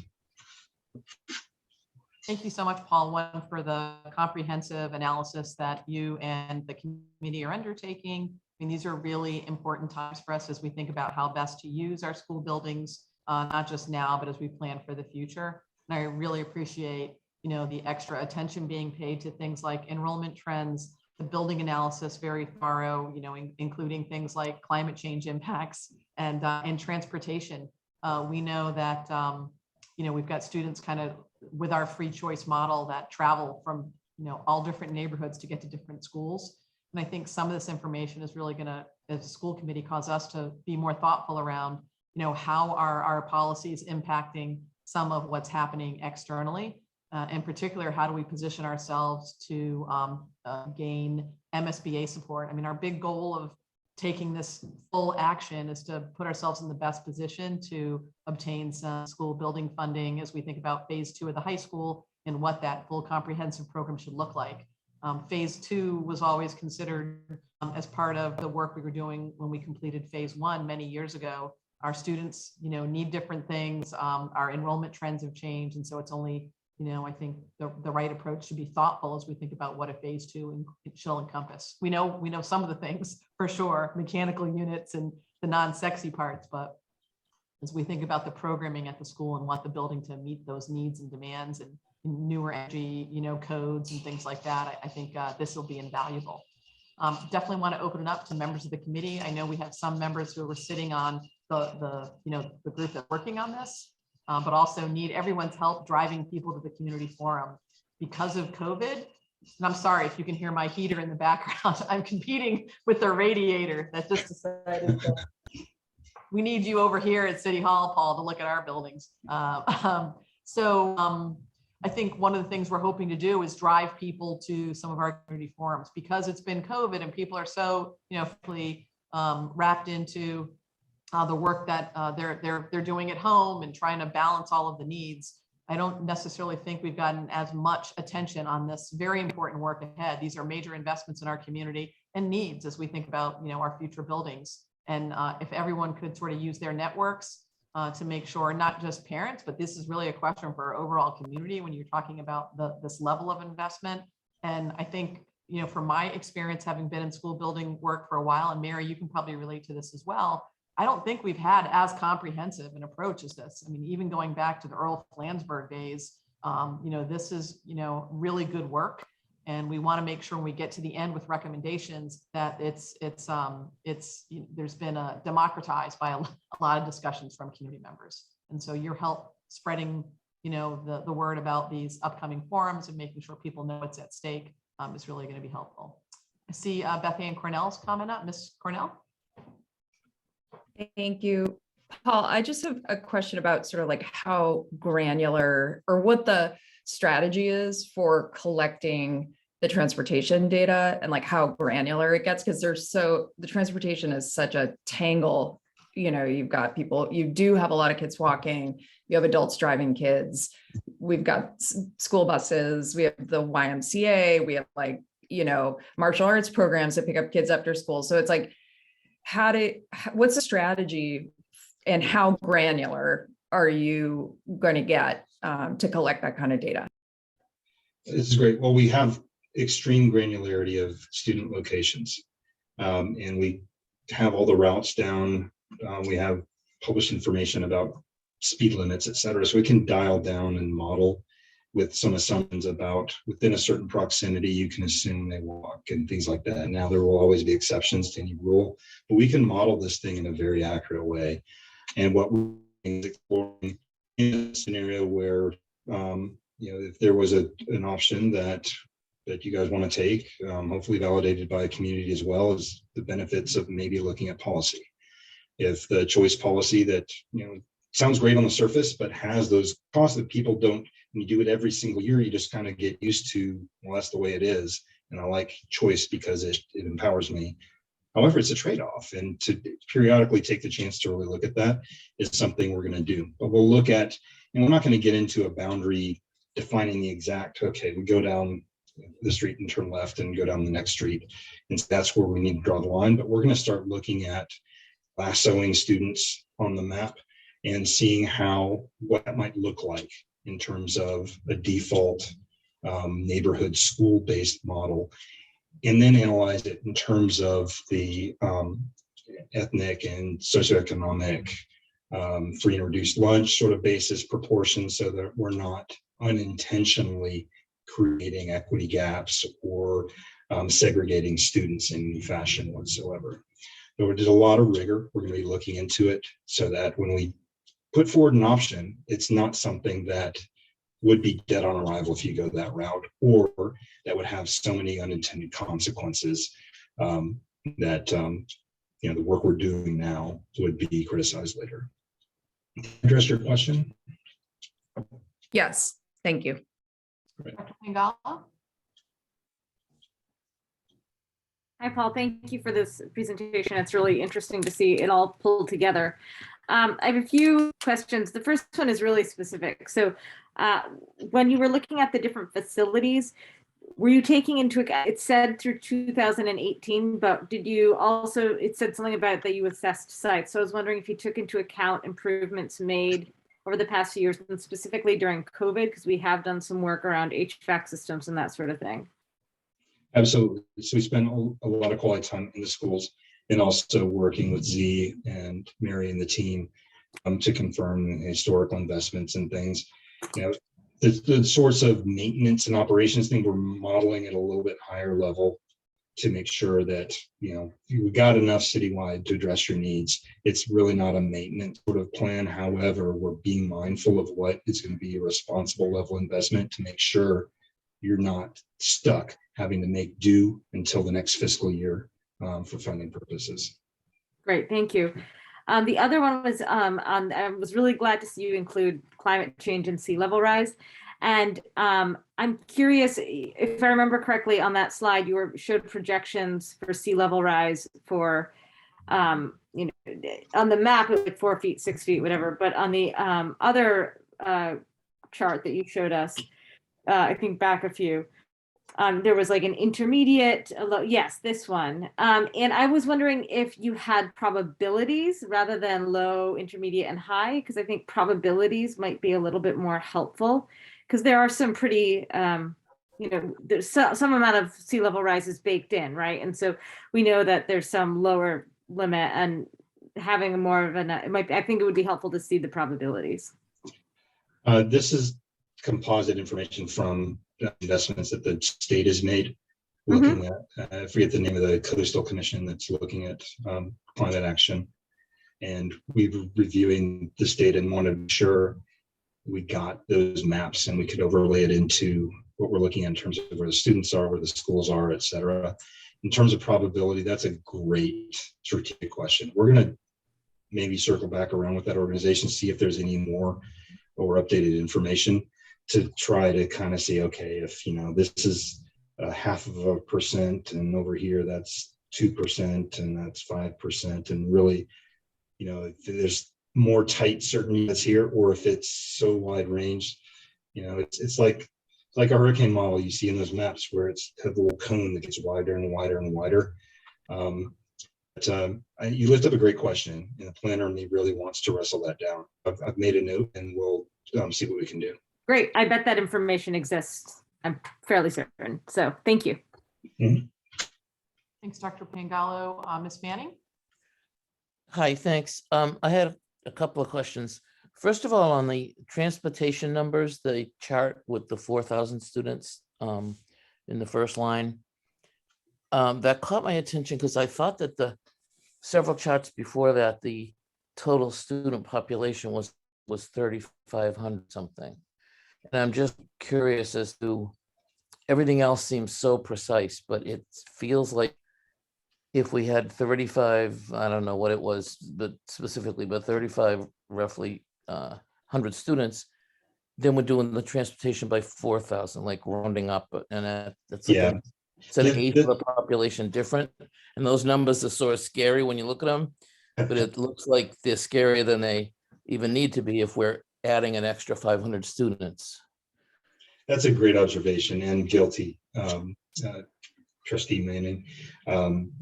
Thank you so much, Paul, one, for the comprehensive analysis that you and the committee are undertaking. I mean, these are really important times for us as we think about how best to use our school buildings, not just now, but as we plan for the future. And I really appreciate, the extra attention being paid to things like enrollment trends, the building analysis, very thorough, including things like climate change impacts and transportation. We know that, we've got students kind of with our free choice model that travel from, all different neighborhoods to get to different schools. And I think some of this information is really going to, as a school committee, cause us to be more thoughtful around, how are our policies impacting some of what's happening externally. In particular, how do we position ourselves to gain MSBA support? I mean, our big goal of taking this full action is to put ourselves in the best position to obtain some school building funding as we think about phase 2 of the high school and what that full comprehensive program should look like. Phase 2 was always considered as part of the work we were doing when we completed phase 1 many years ago. Our students, need different things. Our enrollment trends have changed. And so it's only, I think the right approach to be thoughtful as we think about what a phase 2 shall encompass. We know some of the things for sure, mechanical units and the non-sexy parts, but as we think about the programming at the school and want the building to meet those needs and demands and newer energy, codes and things like that, I think this will be invaluable. Definitely want to open it up to members of the committee. I know we have some members who were sitting on the group that's working on this, but also need everyone's help driving people to the community forum because of COVID. And I'm sorry if you can hear my heater in the background. I'm competing with the radiator that just decided we need you over here at City Hall, Paul, to look at our buildings. I think one of the things we're hoping to do is drive people to some of our community forums because it's been COVID and people are so, wrapped into the work that they're doing at home and trying to balance all of the needs. I don't necessarily think we've gotten as much attention on this very important work ahead. These are major investments in our community and needs as we think about, our future buildings. And if everyone could sort of use their networks to make sure, not just parents, but this is really a question for our overall community when you're talking about this level of investment. And I think, from my experience, having been in school building work for a while, and Mary, you can probably relate to this as well, I don't think we've had as comprehensive an approach as this. I mean, even going back to the Earl Flansburgh days, this is, really good work. And we want to make sure when we get to the end with recommendations that there's been a democratized by a lot of discussions from community members. And so your help spreading, the word about these upcoming forums and making sure people know what's at stake is really going to be helpful. I see Beth Ann Cornell's comment up. Ms. Cornell. Thank you. Paul, I just have a question about sort of like how granular or what the strategy is for collecting the transportation data and like how granular it gets, because the transportation is such a tangle you've got people, you do have a lot of kids walking, you have adults driving kids, we've got school buses, we have the YMCA, we have martial arts programs that pick up kids after school. So it's like, what's the strategy and how granular are you going to get to collect that kind of data? This is great. Well, we have extreme granularity of student locations. And we have all the routes down. We have published information about speed limits, et cetera. So we can dial down and model with some assumptions about within a certain proximity, you can assume they walk and things like that. Now, there will always be exceptions to any rule, but we can model this thing in a very accurate way. And what we're exploring in a scenario where, if there was an option that you guys want to take, hopefully validated by a community as well, as the benefits of maybe looking at policy. If the choice policy that, sounds great on the surface, but has those costs that people don't, when you do it every single year, you just kind of get used to, well, that's the way it is. And I like choice because it empowers me. However, it's a trade-off, and to periodically take the chance to really look at that is something we're going to do. But we'll look at, and we're not going to get into a boundary defining the exact, okay, we go down the street and turn left and go down the next street. And so that's where we need to draw the line. But we're going to start looking at lassoing students on the map and seeing what that might look like in terms of a default neighborhood school-based model, and then analyze it in terms of the ethnic and socioeconomic free and reduced lunch sort of basis proportions, so that we're not unintentionally creating equity gaps or segregating students in any fashion whatsoever. So there's a lot of rigor. We're going to be looking into it so that when we put forward an option, it's not something that would be dead on arrival if you go that route, or that would have so many unintended consequences that the work we're doing now would be criticized later. Address your question? Yes, thank you. Dr. Pingala? Hi, Paul. Thank you for this presentation. It's really interesting to see it all pulled together. I have a few questions. The first one is really specific. So when you were looking at the different facilities, were you taking into account, it said through 2018, but did you also, it said something about that you assessed sites. So I was wondering if you took into account improvements made over the past few years, and specifically during COVID, because we have done some work around HVAC systems and that sort of thing. Absolutely. So we spend a lot of quality time in the schools, and also working with Z and Mary and the team to confirm historical investments and things. The sorts of maintenance and operations thing, we're modeling at a little bit higher level to make sure that we got enough citywide to address your needs. It's really not a maintenance sort of plan. However, we're being mindful of what is going to be a responsible level investment to make sure you're not stuck having to make do until the next fiscal year for funding purposes. Great, thank you. The other one was I was really glad to see you include climate change and sea level rise. And I'm curious, if I remember correctly, on that slide, you showed projections for sea level rise for, on the map, it was like 4 feet, 6 feet, whatever. But on the other chart that you showed us, I think back a few, there was like an intermediate, yes, this one. And I was wondering if you had probabilities rather than low, intermediate, and high, because I think probabilities might be a little bit more helpful, because there are some pretty, there's some amount of sea level rise is baked in, right? And so we know that there's some lower limit, and having a more of an, I think it would be helpful to see the probabilities. This is composite information from investments that the state has made, looking at, I forget the name of the Coastal Commission that's looking at climate action. And we've reviewing this data and wanted to be sure we got those maps and we could overlay it into what we're looking at in terms of where the students are, where the schools are, et cetera. In terms of probability, that's a great strategic question. We're going to maybe circle back around with that organization, see if there's any more or updated information to try to kind of see, okay, if this is 0.5% and over here that's 2% and that's 5%, and really if there's more tight certain units here, or if it's so wide range, it's like a hurricane model you see in those maps where it's a little cone that gets wider and wider and wider. You lift up a great question, and the planner in me really wants to wrestle that down. I've made a note, and we'll see what we can do. Great. I bet that information exists. I'm fairly certain. So thank you. Thanks, Dr. Pangallo. Ms. Manning? Hi, thanks. I had a couple of questions. First of all, on the transportation numbers, the chart with the 4,000 students in the first line, that caught my attention because I thought that the several charts before that, the total student population was 3,500 something. And I'm just curious as to, everything else seems so precise, but it feels like if we had 35, I don't know what it was, but specifically, but 35 roughly 100 students, then we're doing the transportation by 4,000, like rounding up, and that's like it's an eighth of the population different. And those numbers are sort of scary when you look at them, but it looks like they're scarier than they even need to be if we're adding an extra 500 students. That's a great observation, and guilty, Trustee Manning.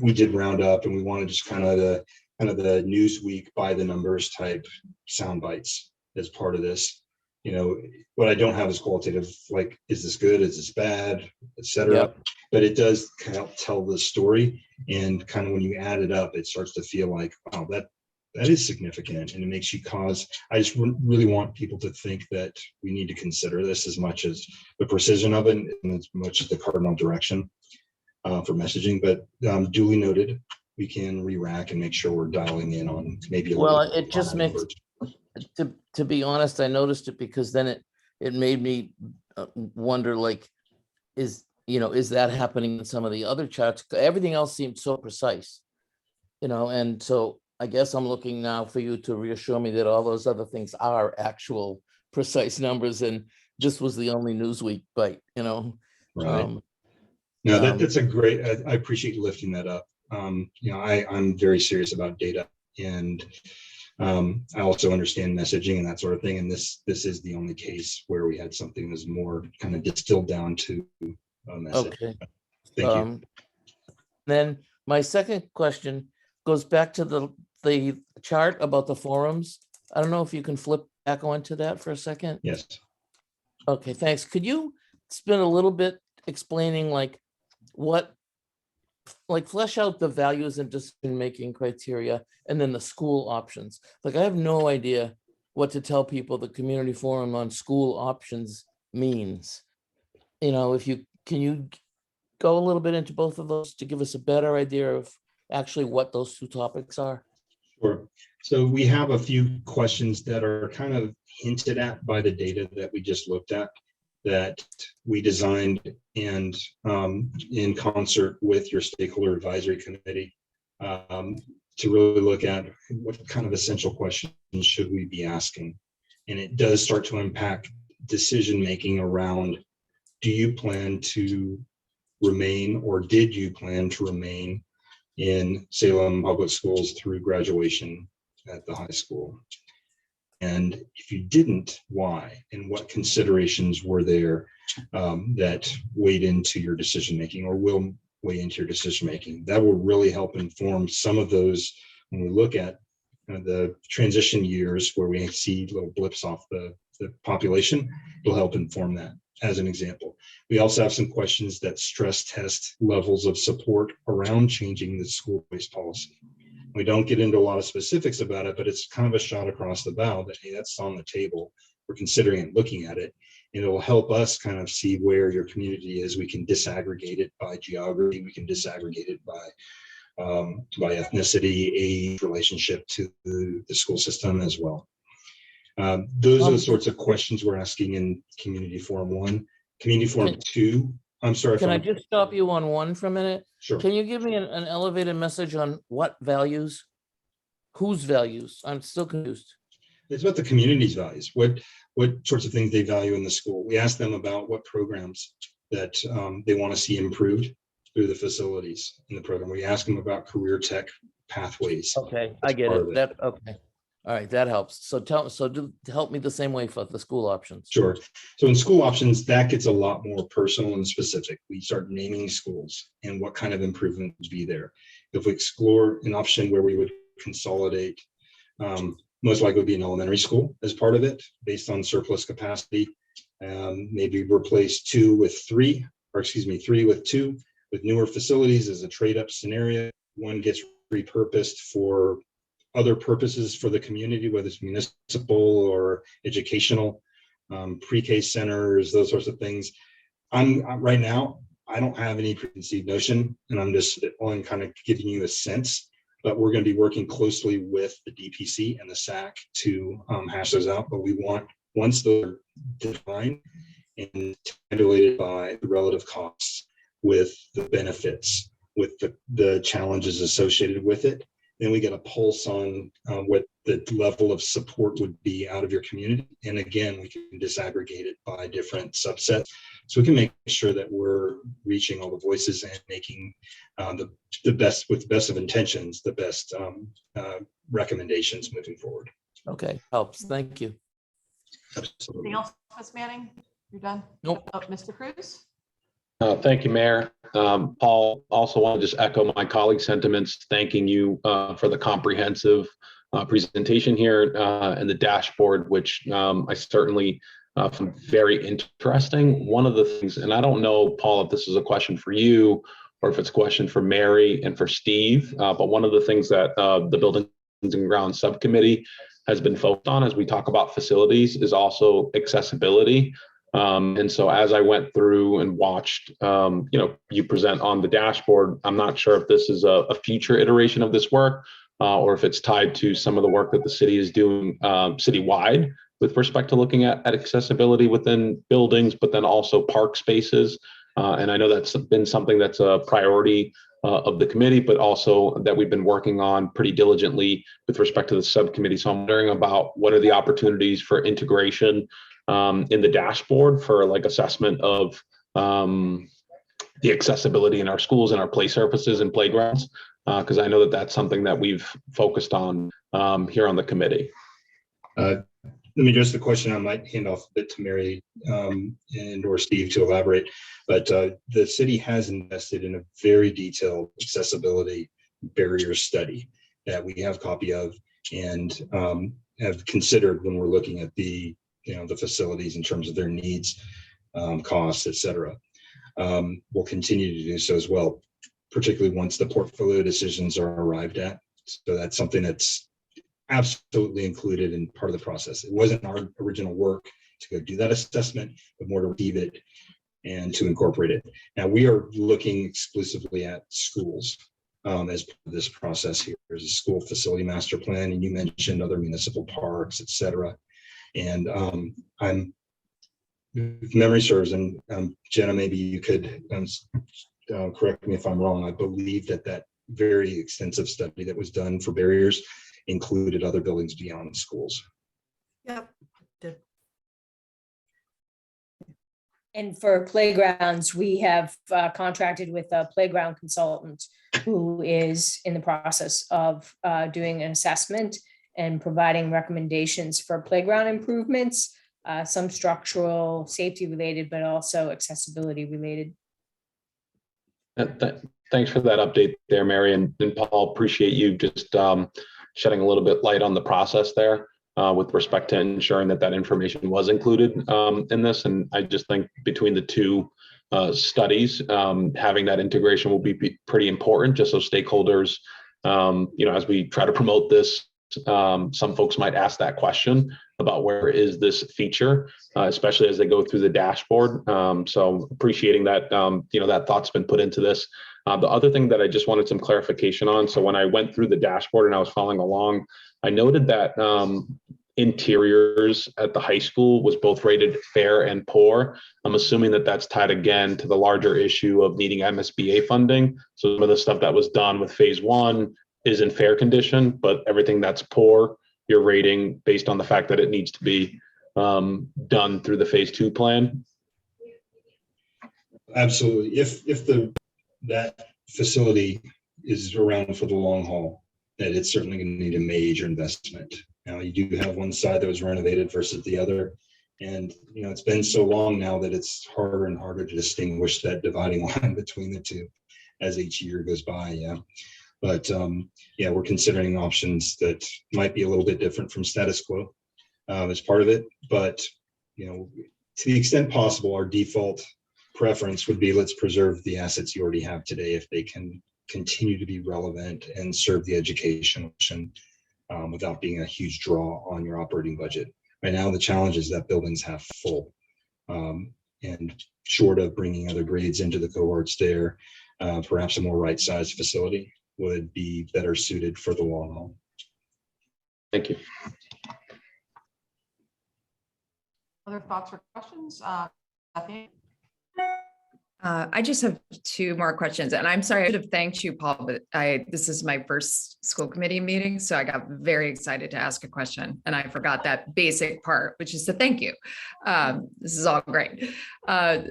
We did round up, and we wanted just kind of the Newsweek by the numbers type sound bites as part of this. What I don't have is qualitative, like, is this good, is this bad, etc. Yep. But it does kind of tell the story, and kind of when you add it up, it starts to feel like, wow, that is significant, and it makes you I just really want people to think that we need to consider this as much as the precision of it and as much as the cardinal direction for messaging. But duly noted, we can re-rack and make sure we're dialing in on maybe a Well, little it just makes, to be honest, I noticed it because then it made me wonder, like, is that happening in some of the other charts? Everything else seemed so precise, and so I guess I'm looking now for you to reassure me that all those other things are actual precise numbers, and this was the only Newsweek bite, Right. No, that's a great, I appreciate you lifting that up. I'm very serious about data, and I also understand messaging and that sort of thing. And this is the only case where we had something that's more kind of distilled down to a message. Okay. Thank you. Then my second question goes back to the chart about the forums. I don't know if you can flip back onto that for a second. Yes. Okay, thanks. Could you spend a little bit explaining flesh out the values and decision-making criteria and then the school options? Like, I have no idea what to tell people the community forum on school options means. Can you go a little bit into both of those to give us a better idea of actually what those two topics are? Sure. So we have a few questions that are kind of hinted at by the data that we just looked at, that we designed and in concert with your stakeholder advisory committee to really look at what kind of essential questions should we be asking. And it does start to impact decision-making around, do you plan to remain, or did you plan to remain in Salem Public Schools through graduation at the high school? And if you didn't, why? And what considerations were there that weighed into your decision-making or will weigh into your decision-making? That will really help inform some of those when we look at the transition years where we see little blips off the population. It'll help inform that, as an example. We also have some questions that stress test levels of support around changing the school-based policy. We don't get into a lot of specifics about it, but it's kind of a shot across the bow that, hey, that's on the table. We're considering and looking at it, and it'll help us kind of see where your community is. We can disaggregate it by geography. We can disaggregate it by ethnicity, age, relationship to the school system as well. Those are the sorts of questions we're asking in Community Forum 1. Community Forum 2, I'm sorry. Can I just stop you on one for a minute? Sure. Can you give me an elevated message on what values? Whose values? I'm still confused. It's about the community's values. What sorts of things they value in the school. We ask them about what programs that they want to see improved through the facilities in the program. We ask them about career tech pathways. Okay, I get part of it. That, okay. All right, that helps. So help me the same way for the school options. Sure. So in school options, that gets a lot more personal and specific. We start naming schools and what kind of improvement would be there. If we explore an option where we would consolidate, most likely would be an elementary school as part of it, based on surplus capacity. Maybe replace 2 with 3, or excuse me, 3 with 2, with newer facilities as a trade-up scenario. One gets repurposed for other purposes for the community, whether it's municipal or educational, pre-K centers, those sorts of things. I'm right now, I don't have any preconceived notion, and I'm just on kind of giving you a sense, but we're going to be working closely with the DPC and the SAC to hash those out. But we want, once those are defined and tabulated by the relative costs with the benefits, with the challenges associated with it, then we get a pulse on what the level of support would be out of your community. And again, we can disaggregate it by different subsets. So we can make sure that we're reaching all the voices and making the best, with the best of intentions, the best recommendations moving forward. Okay, helps. Thank you. Anything else, Ms. Manning? You're done? Nope. Oh, Mr. Cruz? Thank you, Mayor. Paul, also want to just echo my colleagues' sentiments, thanking you for the comprehensive presentation here and the dashboard, which I certainly found very interesting. One of the things, and I don't know, Paul, if this is a question for you or if it's a question for Mary and for Steve, but one of the things that the Buildings and Grounds Subcommittee has been focused on as we talk about facilities is also accessibility. And so as I went through and watched, you present on the dashboard, I'm not sure if this is a future iteration of this work or if it's tied to some of the work that the city is doing citywide with respect to looking at accessibility within buildings, but then also park spaces. And I know that's been something that's a priority of the committee, but also that we've been working on pretty diligently with respect to the subcommittee. So I'm wondering about what are the opportunities for integration in the dashboard for like assessment of the accessibility in our schools and our play surfaces and playgrounds, because I know that that's something that we've focused on here on the committee. Let me address the question. I might hand off a bit to Mary and or Steve to elaborate, but the city has invested in a very detailed accessibility barrier study that we have a copy of and have considered when we're looking at the facilities in terms of their needs, costs, et cetera. We'll continue to do so as well, particularly once the portfolio decisions are arrived at. So that's something that's absolutely included in part of the process. It wasn't our original work to go do that assessment, but more to receive it and to incorporate it. Now we are looking exclusively at schools as part of this process here. There's a school facility master plan, and you mentioned other municipal parks, et cetera. And I'm, if memory serves, and Jenna, maybe you could correct me if I'm wrong. I believe that very extensive study that was done for barriers included other buildings beyond schools. Yep. And for playgrounds, we have contracted with a playground consultant who is in the process of doing an assessment and providing recommendations for playground improvements, some structural safety related, but also accessibility related. Thanks for that update there, Mary, and Paul, appreciate you just shedding a little bit light on the process there with respect to ensuring that information was included in this. And I just think between the two studies, having that integration will be pretty important, just so stakeholders, as we try to promote this, some folks might ask that question about where is this feature, especially as they go through the dashboard. So appreciating that, that thought's been put into this. The other thing that I just wanted some clarification on. So when I went through the dashboard and I was following along, I noted that interiors at the high school was both rated fair and poor. I'm assuming that that's tied again to the larger issue of needing MSBA funding. So some of the stuff that was done with phase 1 is in fair condition, but everything that's poor, you're rating based on the fact that it needs to be done through the phase 2 plan. Absolutely. If that facility is around for the long haul, that it's certainly going to need a major investment. Now, you do have one side that was renovated versus the other. And, it's been so long now that it's harder and harder to distinguish that dividing line between the two as each year goes by. Yeah. But we're considering options that might be a little bit different from status quo as part of it. But, to the extent possible, our default preference would be let's preserve the assets you already have today if they can continue to be relevant and serve the education mission without being a huge draw on your operating budget. Right now, the challenge is that buildings have full, and short of bringing other grades into the cohorts there, perhaps a more right-sized facility would be better suited for the long haul. Thank you. Other thoughts or questions? Bethany? I just have two more questions, and I'm sorry, I should have thanked you, Paul, but this is my first school committee meeting, so I got very excited to ask a question, and I forgot that basic part, which is to thank you. This is all great.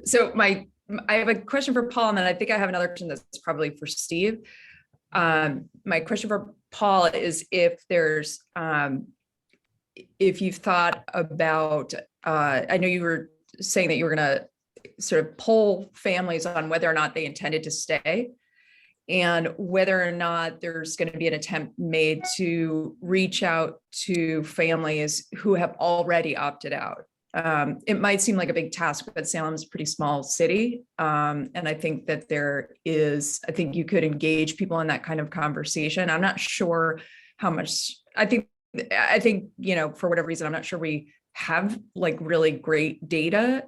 So I have a question for Paul, and then I think I have another question that's probably for Steve. My question for Paul is if there's, if you've thought about, I know you were saying that you were going to sort of poll families on whether or not they intended to stay and whether or not there's going to be an attempt made to reach out to families who have already opted out. It might seem like a big task, but Salem's a pretty small city. And I think that I think you could engage people in that kind of conversation. I'm not sure how much, I think, for whatever reason, I'm not sure we have like really great data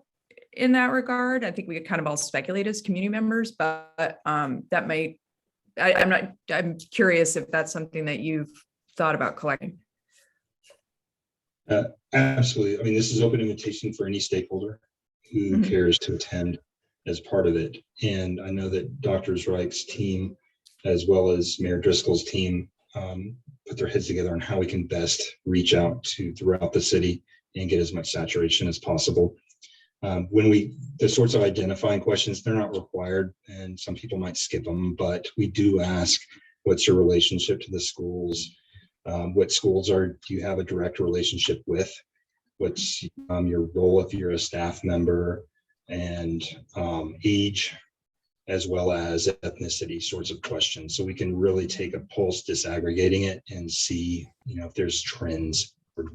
in that regard. I think we could kind of all speculate as community members, but that might, I'm curious if that's something that you've thought about collecting. Absolutely. I mean, this is open invitation for any stakeholder who cares to attend as part of it. And I know that Dr. Reich's team, as well as Mayor Driscoll's team, put their heads together on how we can best reach out to throughout the city and get as much saturation as possible. The sorts of identifying questions, they're not required, and some people might skip them, but we do ask, what's your relationship to the schools? What schools do you have a direct relationship with? What's your role if you're a staff member, and age, as well as ethnicity sorts of questions. So we can really take a pulse disaggregating it and see, if there's trends or,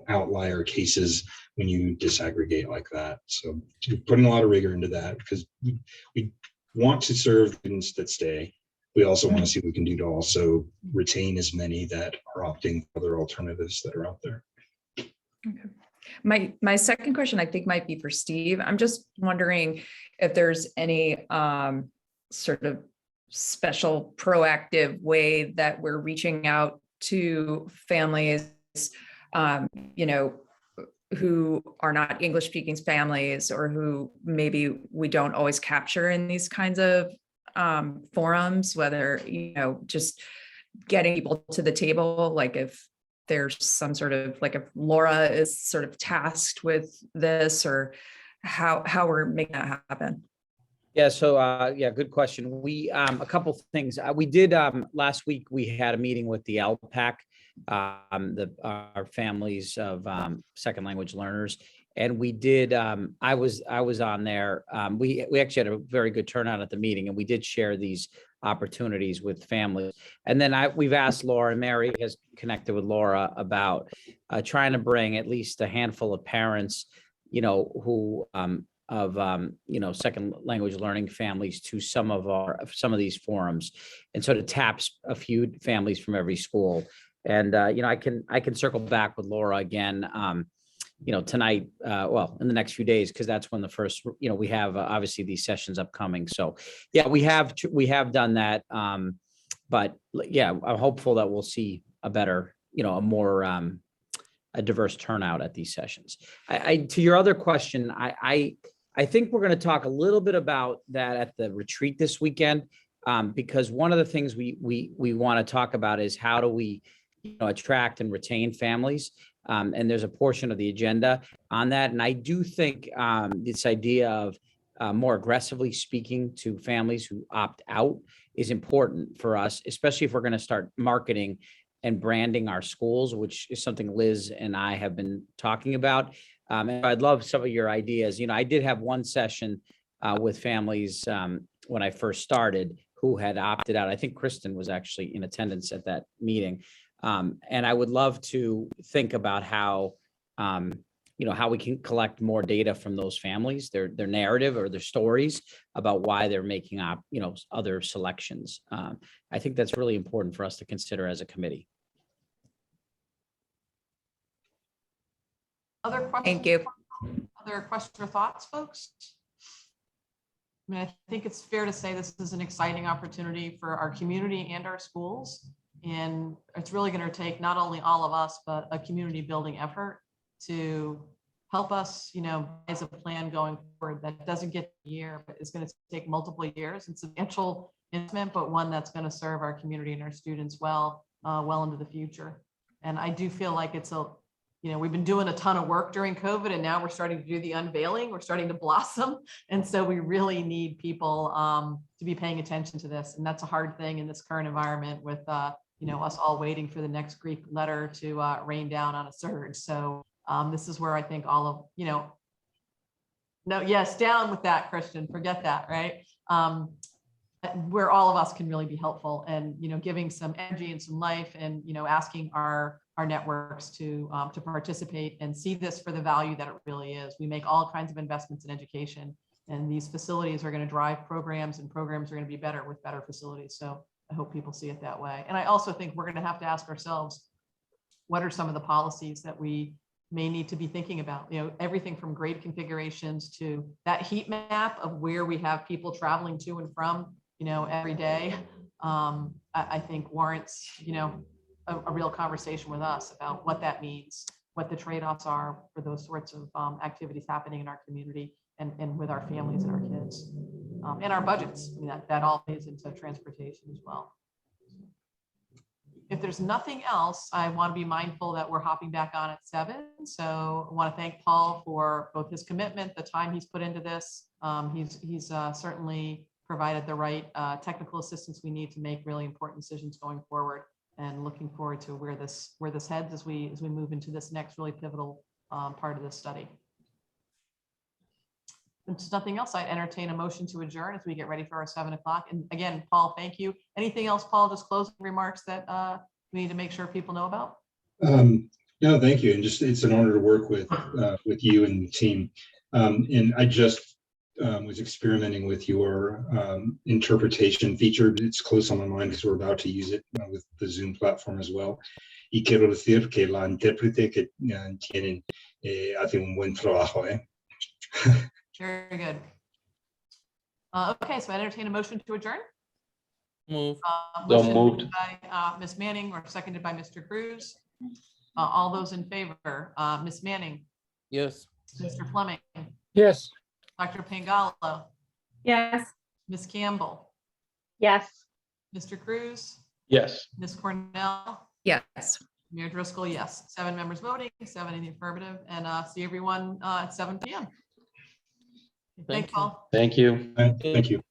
outlier cases when you disaggregate like that. So putting a lot of rigor into that because we want to serve students that stay. We also want to see what we can do to also retain as many that are opting for other alternatives that are out there. Okay. My second question, I think, might be for Steve. I'm just wondering if there's any sort of special proactive way that we're reaching out to families, who are not English speaking families or who maybe we don't always capture in these kinds of forums, whether, just getting people to the table, like if there's some sort of, like if Laura is sort of tasked with this or how we're making that happen. Yeah. So, good question. We, a couple things we did, last week, we had a meeting with the LPAC, our families of, second language learners. And we did, I was on there. We actually had a very good turnout at the meeting, and we did share these opportunities with families. And then we've asked Laura, and Mary has connected with Laura about trying to bring at least a handful of parents, who second language learning families to some of these forums, and sort of taps a few families from every school. And I can circle back with Laura again. Tonight, in the next few days, because that's when the first, we have obviously these sessions upcoming. So yeah, we have to that. But yeah, I'm hopeful that we'll see a better, a more, a diverse turnout at these sessions. To your other question, I think we're going to talk a little bit about that at the retreat this weekend, because one of the things we want to talk about is how do we, attract and retain families. And there's a portion of the agenda on that. And I do think this idea of more aggressively speaking to families who opt out is important for us, especially if we're going to start marketing and branding our schools, which is something Liz and I have been talking about. And I'd love some of your ideas. You know, I did have one session with families when I first started who had opted out. I think Kristen was actually in attendance at that meeting. And I would love to think about how, you know, how we can collect more data from those families, their narrative or their stories about why they're making up, you know, other selections. I think that's really important for us to consider as a committee. Other questions? Thank you. Other questions or thoughts, folks? I mean, I think it's fair to say this is an exciting opportunity for our community and our schools. And it's really going to take not only all of us, but a community building effort to help us, you know, as a plan going forward that doesn't get a year, but it's going to take multiple years and substantial investment, but one that's going to serve our community and our students well, well into the future. And I do feel like it's a, you know, we've been doing a ton of work during COVID, and now we're starting to do the unveiling. We're starting to blossom. And so we really need people to be paying attention to this. And that's a hard thing in this current environment with, you know, us all waiting for the next Greek letter to rain down on a surge. So this is where I think all of, you know, no, yes, down with that, Christian, forget that, right? Where all of us can really be helpful and, you know, giving some energy and some life and, you know, asking our networks to participate and see this for the value that it really is. We make all kinds of investments in education, and these facilities are going to drive programs, and programs are going to be better with better facilities. So I hope people see it that way. And I also think we're going to have to ask ourselves, what are some of the policies that we may need to be thinking about? You know, everything from grade configurations to that heat map of where we have people traveling to and from, you know, every day. I think warrants, you know, a real conversation with us about what that means, what the trade-offs are for those sorts of activities happening in our community and with our families and our kids, and our budgets. I mean, that all plays into transportation as well. If there's nothing else, I want to be mindful that we're hopping back on at 7. So I want to thank Paul for both his commitment, the time he's put into this. He's certainly provided the right technical assistance we need to make really important decisions going forward, and looking forward to where this heads as we move into this next really pivotal part of this study. If there's nothing else, I'd entertain a motion to adjourn as we get ready for our 7 o'clock. And again, Paul, thank you. Anything else, Paul, just closing remarks that we need to make sure people know about? No, thank you. And just, it's an honor to work with you and the team. And I just was experimenting with your interpretation feature. It's close on my mind because we're about to use it with the Zoom platform as well. Y quiero decir que la intérprete que tienen hace un buen trabajo. Very good. Okay, so I entertain a motion to adjourn. Move. Motion moved. by Ms. Manning or seconded by Mr. Cruz. All those in favor, Ms. Manning, Yes. Mr. Fleming, Yes. Dr. Pangalo, Yes. Ms. Campbell, Yes. Mr. Cruz, Yes. Ms. Cornell, Yes. Mayor Driscoll, yes. 7 members voting, 7 in the affirmative, and see everyone at 7 p.m. Thank Thanks, you. Paul. Thank you. Thank you.